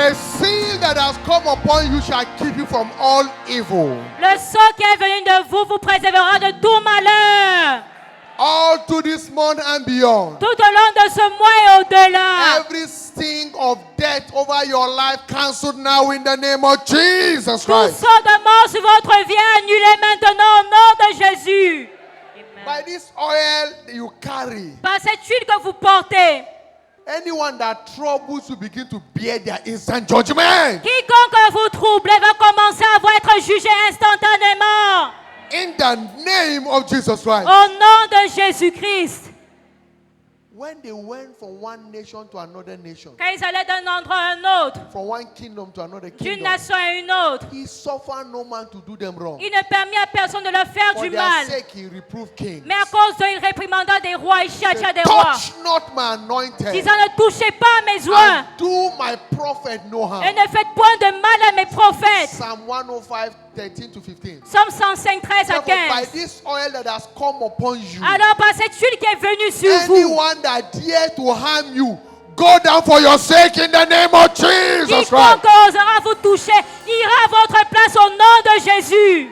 The seal that has come upon you shall keep you from all evil. Le sang qui est venu de vous vous préservera de tout malheur. All through this month and beyond. Tout au long de ce mois et au-delà. Every sting of death over your life cancelled now in the name of Jesus Tout Christ. sort de mort sur votre vie est annulé maintenant au nom de Jésus. By this oil you carry, Par cette huile que vous portez, anyone that troubles you begin to bear their instant judgment. quiconque vous trouble va commencer à vous être jugé instantanément. In the name of Jesus Christ. Au nom de Jésus-Christ. When they went from one nation to another nation, Quand ils allaient d'un endroit à un autre, from one kingdom to another d'une kingdom, nation à une autre, he suffered no man to do them wrong. il ne permit à personne de leur faire For du their mal. sake he reproved kings. Mais à cause d'eux, il réprimanda des rois, il châtia Say, des rois. touch not my anointed, Disant, ne touchez pas à mes oins and do my prophet no harm. et ne faites point de mal à mes prophètes. Psalm 105, 13 to 15. Somme 105, 13 à Therefore, by 15. this oil that has come upon you, Alors, par cette huile qui est venue sur vous, anyone that dare to harm you, go down for your sake in the name of Jesus quiconque Christ. osera vous toucher ira à votre place au nom de Jésus.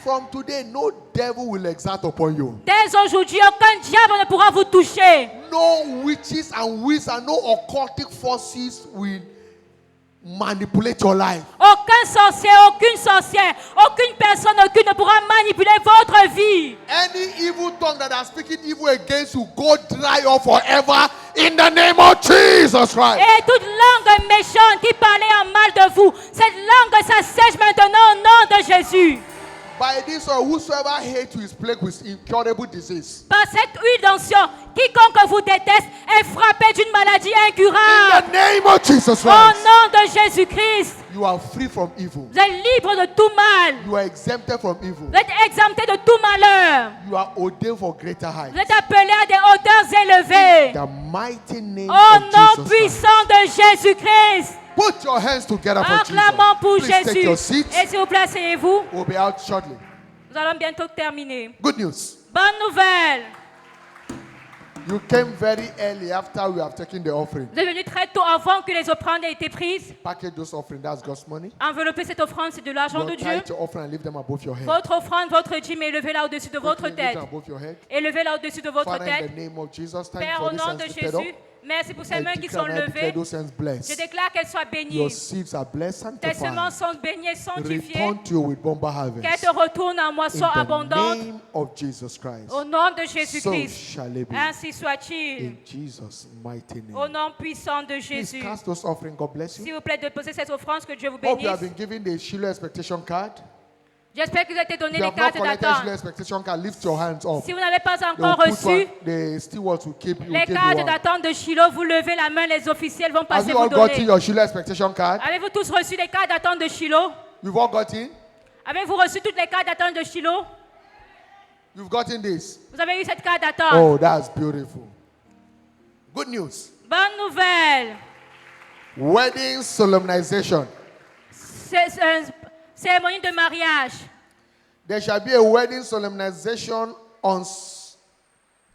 From today, no devil will exert upon you. Dès aujourd'hui, aucun diable ne pourra vous toucher. No witches and wizards, no occultic forces will manipulate your life. Aucun sorcier, aucune sorcière, aucune personne, aucune ne pourra manipuler votre vie. Any evil tongue that is speaking evil against you, go dry up forever in the name of Jesus Christ. Et toute langue méchante qui parlait en mal de vous, cette langue s'assèche maintenant au nom de Jésus. By this or whosoever hates you is plagued with incurable disease. Par cette huile d'onction, quiconque vous déteste est frappé d'une maladie In incurable. the name of Jesus Au Christ. nom de Jésus-Christ, You are free from evil. vous êtes libre de tout mal. You are exempted from evil. Vous êtes exempté de tout malheur. You are ordained for greater heights. Vous êtes appelé à des hauteurs élevées. The mighty name Au of nom Jesus Christ. puissant de Jésus-Christ. Put your hands together for Acclamons pour Jesus. Please take your Jésus. seats. Et s'il vous plaît, asseyez-vous. We'll be out shortly. Nous allons bientôt terminer. Good news. Bonne nouvelle. You came very early after we have taken the offering. Vous êtes venu très tôt avant que les offrandes aient été prises. Package those offerings. That's God's money. Enveloppez cette offrande, c'est de l'argent de Lord, Dieu. tithe your offering and leave them above your head. Votre offrande, votre dîme, élevez-la au-dessus de votre Quickly, leave tête. them above your head. Élevez-la au-dessus de votre Father, in tête. the name of Jesus, thank you Père, for au this nom hands de lifted up. Jésus, merci pour ces I mains qui sont declare and I declare levées. those hands Je blessed. déclare qu'elles soient Your bénies. seeds are blessed, Tes sanctified. semences sont bénies, sanctifiées. Return to you with bomber harvest. Qu'elles te retournent en In moisson the abondante. name of Jesus Christ. Au nom de So Jésus-Christ. shall it be. Ainsi soit-il. In Jesus' mighty Au name. nom puissant de Please Jésus. cast those offerings. God bless S'il you. vous plaît, déposez cette offrande, que Dieu vous Hope you have bénisse. been given the Shiloh expectation card. J'espère que vous avez été donné If you les have not cartes collected d'attente. Shiloh expectation card, lift your hands up. Si vous n'avez pas They will encore put reçu one- the stewards will keep you. les Give you cartes one. d'attente de Shiloh, vous levez la main, les officiels vont Have passer you vous all gotten donner. your Shiloh expectation card? Avez-vous tous reçu les cartes d'attente de Shiloh? You've all gotten? Avez-vous reçu toutes les cartes d'attente de Shiloh? You've gotten this? Vous avez eu cette carte d'attente? Oh, that's beautiful. Good news. Bonne nouvelle. Wedding solemnization. C'est une cérémonie de mariage. There shall be a wedding solemnization on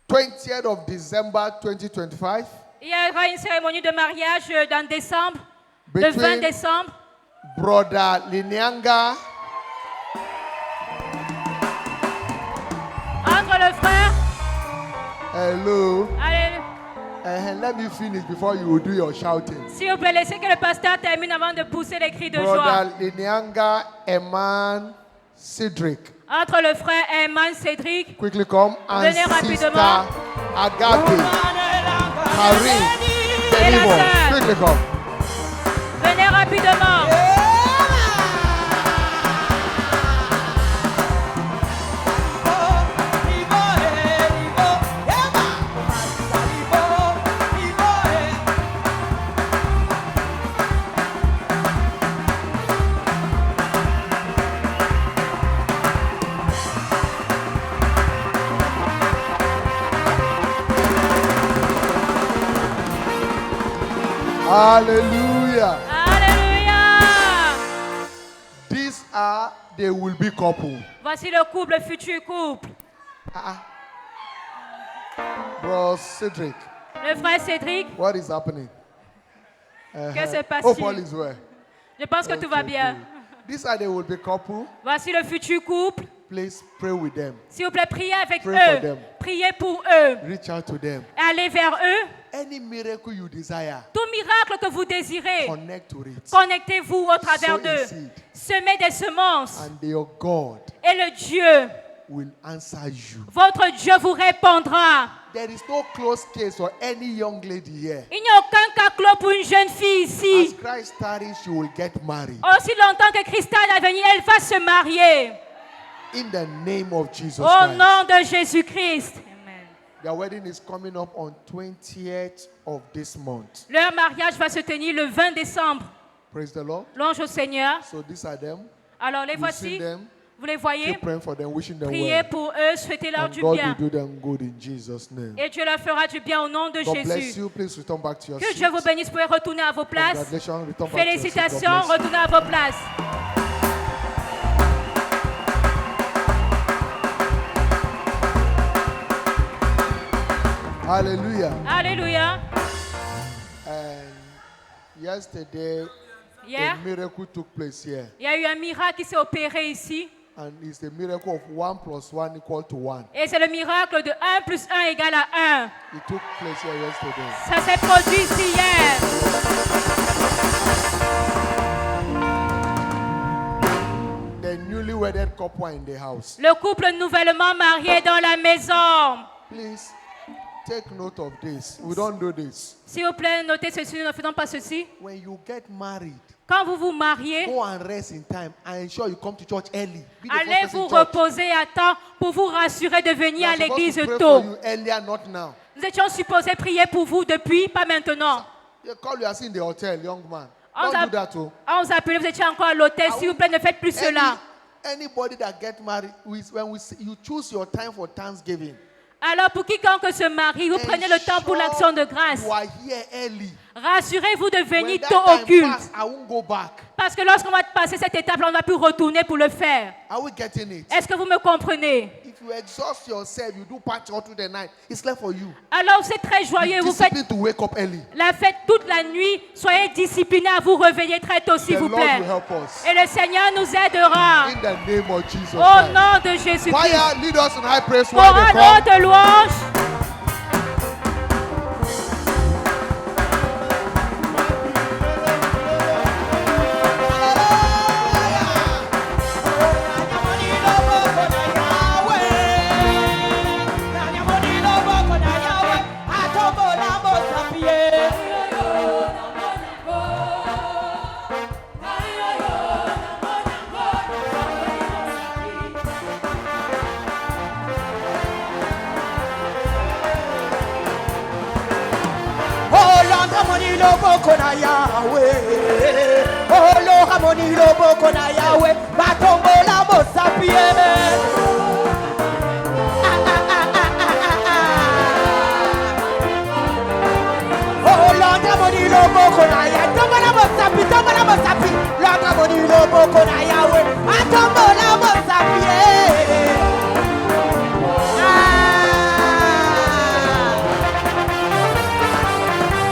20th of December 2025 Il y aura une cérémonie de mariage dans décembre, le 20 between décembre, Brother Linyanga entre le frère. hello. Allez, Let me finish before you do your shouting. s'il vous plaît, laissez que le pasteur termine avant de pousser les cris de joie. Brother Linyanga Eman Cedric. Entre le frère Herman Cédric, Quickly come. And Venez Sister rapidement. Agape Karim Et la Benimo. sœur. Quickly come. venez rapidement. Hallelujah. Alléluia. These are they will be couple. Voici le couple, le futur couple. Bro Cedric, Le frère Cédric, what is happening? Que se Oh, passe-t-il? Paul is well. Je pense que tout va bien. These are the will-be couple. Voici le futur couple. Please pray with them. S'il vous plaît, priez avec Pray for eux. them. Priez pour eux. Reach out to them. Allez vers eux. Any miracle you desire, Tout miracle que vous désirez, connect to it. connectez-vous au travers Sow a d'eux. seed. Semez des semences. And your God Et le Dieu, will answer you. votre Dieu vous répondra. There is no close case for any young lady here. Il n'y a aucun cas clos pour une jeune fille As ici. Christ tarries, she will get married. Aussi longtemps que Christ a venir, elle va se marier. In the name of Jesus Au Christ. nom de Jésus-Christ. Amen. Their wedding is coming up on 20th of this month. Leur mariage va se tenir le 20 décembre. Praise the Lord. Louange au Seigneur. So these are them. Alors les You see voici. them. Vous les voyez. Keep praying for them, wishing them Priez well. pour eux, souhaitez-leur And du God bien. will do them good in Jesus' name. Et Dieu leur fera du bien au nom de God bless Jésus. you. Please return back to your Que seat. Dieu vous bénisse. Vous pouvez retourner à vos places. Congratulations. Return back to your seat. God Félicitations, bless you. retournez à vos places. Hallelujah. Alléluia. And yesterday, Hier, a miracle took place here. il y a eu un miracle qui s'est opéré ici. And it's the miracle of 1 + 1 = 1. Et c'est le miracle de 1 + 1 égale à 1. It took place here yesterday. Ça s'est produit ici hier. The newly wedded couple are in the house. Le couple nouvellement marié dans la maison. Please take note of this. We don't do this. S'il vous plaît, notez ceci, nous ne faisons pas ceci. When you get married, Quand vous vous mariez, go and rest in time and ensure you come to church early. Be the first allez person vous in church. reposer à temps pour vous rassurer de We venir are à supposed l'église to pray tôt. for you earlier, not now. Nous étions supposés prier pour vous depuis, pas maintenant. You call you are in the hotel, young man. On Don't a- do that, oh. On vous a appelé, vous étiez encore à l'hôtel. S'il vous plaît, ne faites plus cela. Anybody that get married, you choose your time for Thanksgiving. Alors, pour quiconque se marie, vous prenez le temps pour l'action de grâce. You are here early. Rassurez-vous de When venir that tôt au time culte. pass, I won't go back. Parce que lorsqu'on va passer cette étape, on ne va plus retourner pour le faire. Are we getting it? Est-ce que vous me comprenez? If you exhaust yourself, you do party all through the night. It's left for you. Alors, c'est très joyeux. Be Vous faites disciplined to wake up early. la fête toute la nuit. Soyez disciplinés à vous réveiller très tôt, s'il The vous Lord plaît. will help us. Et le Seigneur nous aidera. In the name of Jesus Au Christ. nom de Jésus-Christ. Choir, lead us in high praise Pour while they un come. autre louange. Oh Lord, Ramoni Loboko na Yahweh. Oh Lord, Ramoni Loboko na Yahweh. Batombo la Mosapie. Oh Lord, Ramoni Loboko na Yahweh. Tombo la Mosapi, tombo la Mosapi. Lord, Ramoni Loboko na Yahweh. Batombo la Mosapie.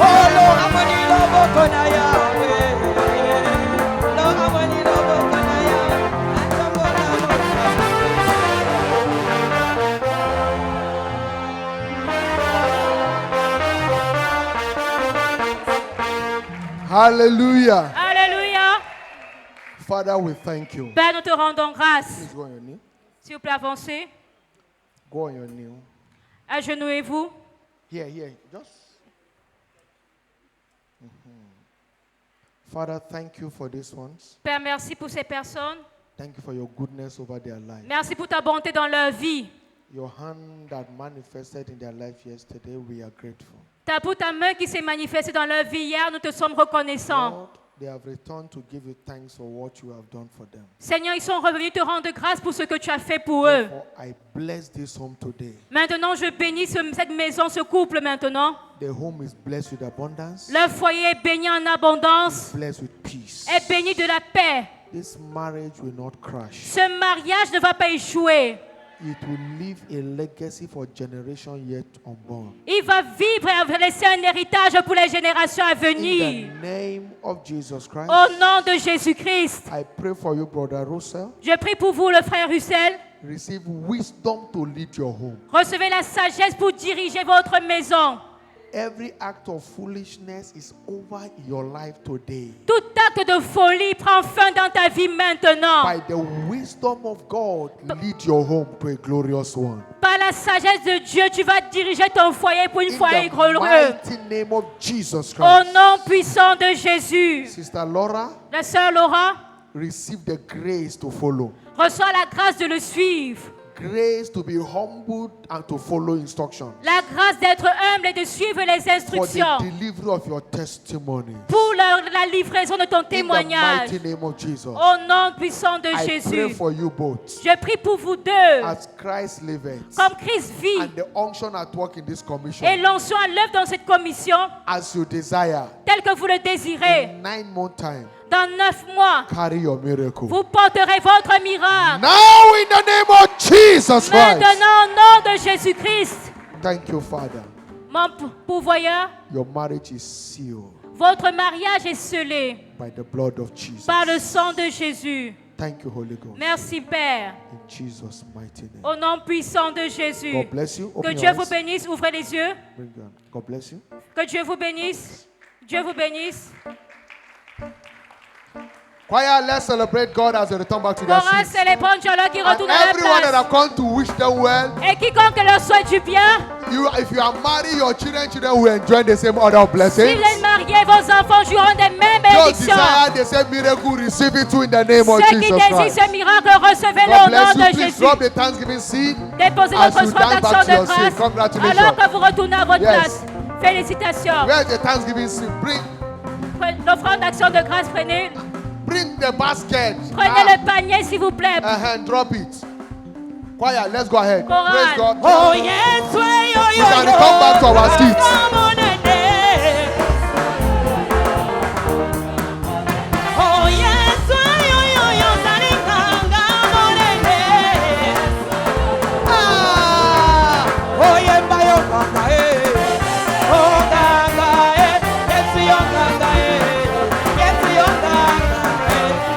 Oh Lord, Ramoni Loboko na Yahweh. Lord, Ramoni Loboko na Yahweh. Batombo la Mosapi. Hallelujah. Alléluia. Father, we thank you. Père, nous te rendons grâce. Please go on your knee. S'il vous plaît, avancez. Go on your knee. Agenouillez-vous. Here. Just. Father, thank you for these ones. Père, merci pour ces personnes. Thank you for your goodness over their life. Merci pour ta bonté dans leur vie. Your hand that manifested in their life yesterday, we are grateful. Pour ta main qui s'est manifestée dans leur vie hier, nous te sommes reconnaissants. Lord, they have returned to give you thanks for what you have done for them. Seigneur, ils sont revenus te rendre grâce pour ce que tu as fait pour eux. Therefore, I bless this home today. Maintenant, je bénis cette maison, ce couple maintenant. The home is blessed with abundance, Leur foyer est béni en abondance, blessed with peace. est béni de la paix. This marriage will not crash. Ce mariage ne va pas échouer. it will leave a legacy for generation yet unborn. Il va vivre et laisser un héritage pour les générations à In venir. the name of Jesus Christ, Au nom de Jésus-Christ, I pray for you, Brother Russell. je prie pour vous, le frère Russell. Receive wisdom to lead your home. Recevez la sagesse pour diriger votre maison. Every act of foolishness is over your life today. Tout acte de folie prend fin dans ta vie maintenant. By the wisdom of God, lead your home to a glorious one. Par la sagesse de Dieu, tu vas diriger ton foyer pour une In foyer the glorieux. mighty name of Jesus Au Christ. nom puissant de Jésus. Sister Laura, La sœur Laura receive the grace to follow. reçoit la grâce de le suivre. Grace to be humbled and to follow instructions. La grâce d'être humble et de suivre les For instructions. the delivery of your testimony. Pour la livraison de ton In the témoignage. mighty name of Jesus. Au nom puissant de I pray Jésus. for you both. Je prie pour vous deux. As Christ liveth. Comme Christ vit. And the unction at work in this commission. Et l'onction à l'œuvre dans cette commission, As you desire. tel que vous le désirez. In 9 months time. Dans 9 mois, Carry your miracle. vous porterez votre miracle. Now in the name of Jesus Christ. Maintenant, au nom de Jésus-Christ, Thank you, Father. mon pourvoyeur, Your marriage is sealed votre mariage est scellé by the blood of Jesus. par le sang de Jésus. Thank you, Holy Ghost. Merci, Père. In Jesus' mighty name. Au nom puissant de Jésus. God bless you. Que Open Dieu your vous eyes. bénisse. Ouvrez les yeux. Bring down. God bless you. Que Dieu vous bénisse. Dieu vous bénisse. Choir, let's celebrate God as they return back to their Chorale, seats. célébrons Dieu qui And retourne à everyone la that have place. come to wish them well, Et quiconque leur souhaite du bien, if you are married, your children will enjoy the same other si blessings. vous êtes mariés, vos enfants joueront des mêmes Those bénédictions. desire the same miracle, receive it too in the name of Ceux qui Jesus désirent Christ. ce miracle, recevez-le God au bless nom you. de Please Jésus. drop the Thanksgiving seed. Déposez as votre you offrande dance back d'action to your de seat. grâce Congratulations. alors que vous retournez à votre Yes. place. Félicitations. Where's the Thanksgiving seed? Bring L'offrande d'action de grâce, prenez the basket. le panier s'il vous plaît. And drop it. Choir, let's go ahead. Chorale. Praise God. Oh yes, yo yo We can return back to our seats. Oh yes, yo yo yo, Sanikanga monene. Ah, oye mbayo kanga oh kanga yes yo kanga yes yo kanga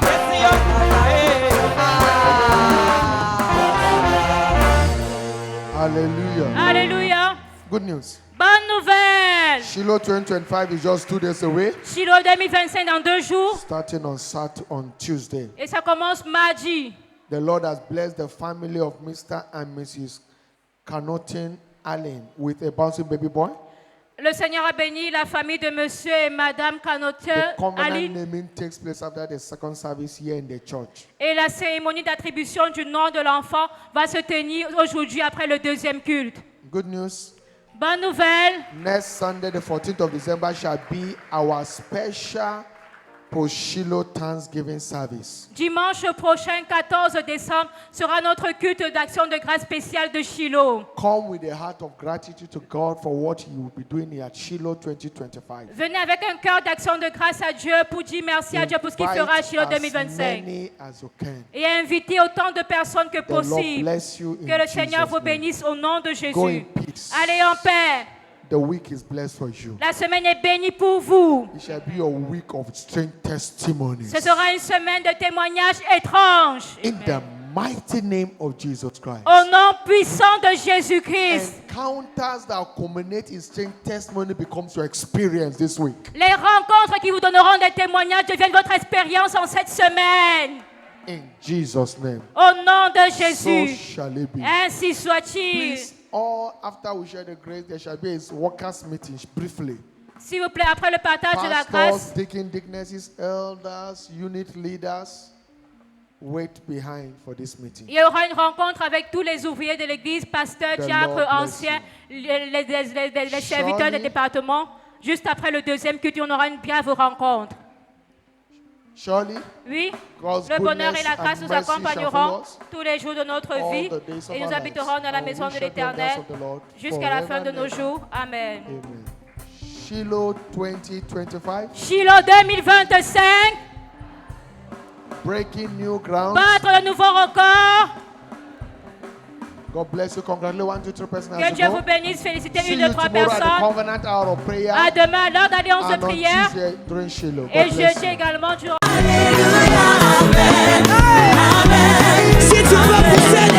yes yo kanga Hallelujah. Alléluia. Good news. Bonne nouvelle. Shiloh 2025 is just 2 days away, Shiloh 2025 dans 2 jours. starting on Tuesday. Et ça commence mardi. The Lord has blessed the family of Mr. and Mrs. Canotin Allen with a bouncing baby boy. Le Seigneur a béni la famille de monsieur et madame The Canotin covenant Ali. naming takes place after the second service here in the church. Et la cérémonie d'attribution du nom de l'enfant va se tenir aujourd'hui après le deuxième culte. Good news. Bonne nouvelle. Next Sunday, the 14th of December, shall be our special post-Shiloh Thanksgiving service. Dimanche prochain, 14 décembre, sera notre culte d'action de grâce spéciale de Shiloh. Come with a heart of gratitude to God for what He will be doing at Shiloh 2025. Venez avec un cœur d'action de grâce à Dieu pour dire merci à Dieu pour ce qu'il fera à Shiloh Invite as 2025. many as you can. Et invitez autant de personnes que The Lord possible. bless you in Que le Seigneur Jesus' vous name. bénisse au nom de Go in Jésus. peace. Allez en paix. The week is blessed for you. La semaine est bénie pour vous. It shall be a week of strange testimonies. Ce sera une semaine de témoignages étranges. In the mighty name of Jesus Christ. Au nom puissant de Jésus-Christ. Encounters that culminate in strange testimony becomes your experience this week. Les rencontres qui vous donneront des témoignages deviennent votre expérience en cette semaine. In Jesus' name. Au nom de So Jésus. shall it be. Ainsi soit-il. Please, all after we share the grace, there shall be a workers' meeting briefly. S'il vous plaît, après le partage de la Pastors, grâce, deacon, deaconesses, elders, unit leaders, wait behind for this meeting. il y aura une rencontre avec tous les ouvriers de l'église, pasteurs, The diacres, Lord bless anciens, les serviteurs Surely- des départements. Juste après le deuxième culte, on aura une brève rencontre. Surely, Oui, God's le bonheur et goodness la grâce and nous mercy shall accompagneront follow us tous les jours de notre all vie the days of et nous our habiterons lives, dans la and maison we de shall be in the house l'Éternel of the Lord jusqu'à la fin de forever nos and ever. jours. Amen. Amen. Shiloh 2025, Shiloh 2025, breaking new ground. battre le nouveau record. God bless you. Congratulate 1, 2, 3 persons. Que Dieu vous bénisse. Félicitez See une you de trois tomorrow at the personnes. Covenant Hour of Prayer. À demain, lors d'alliance de And on prière. Tuesday during Shiloh. Et God bless jeudi you. également durant. Si tu veux pousser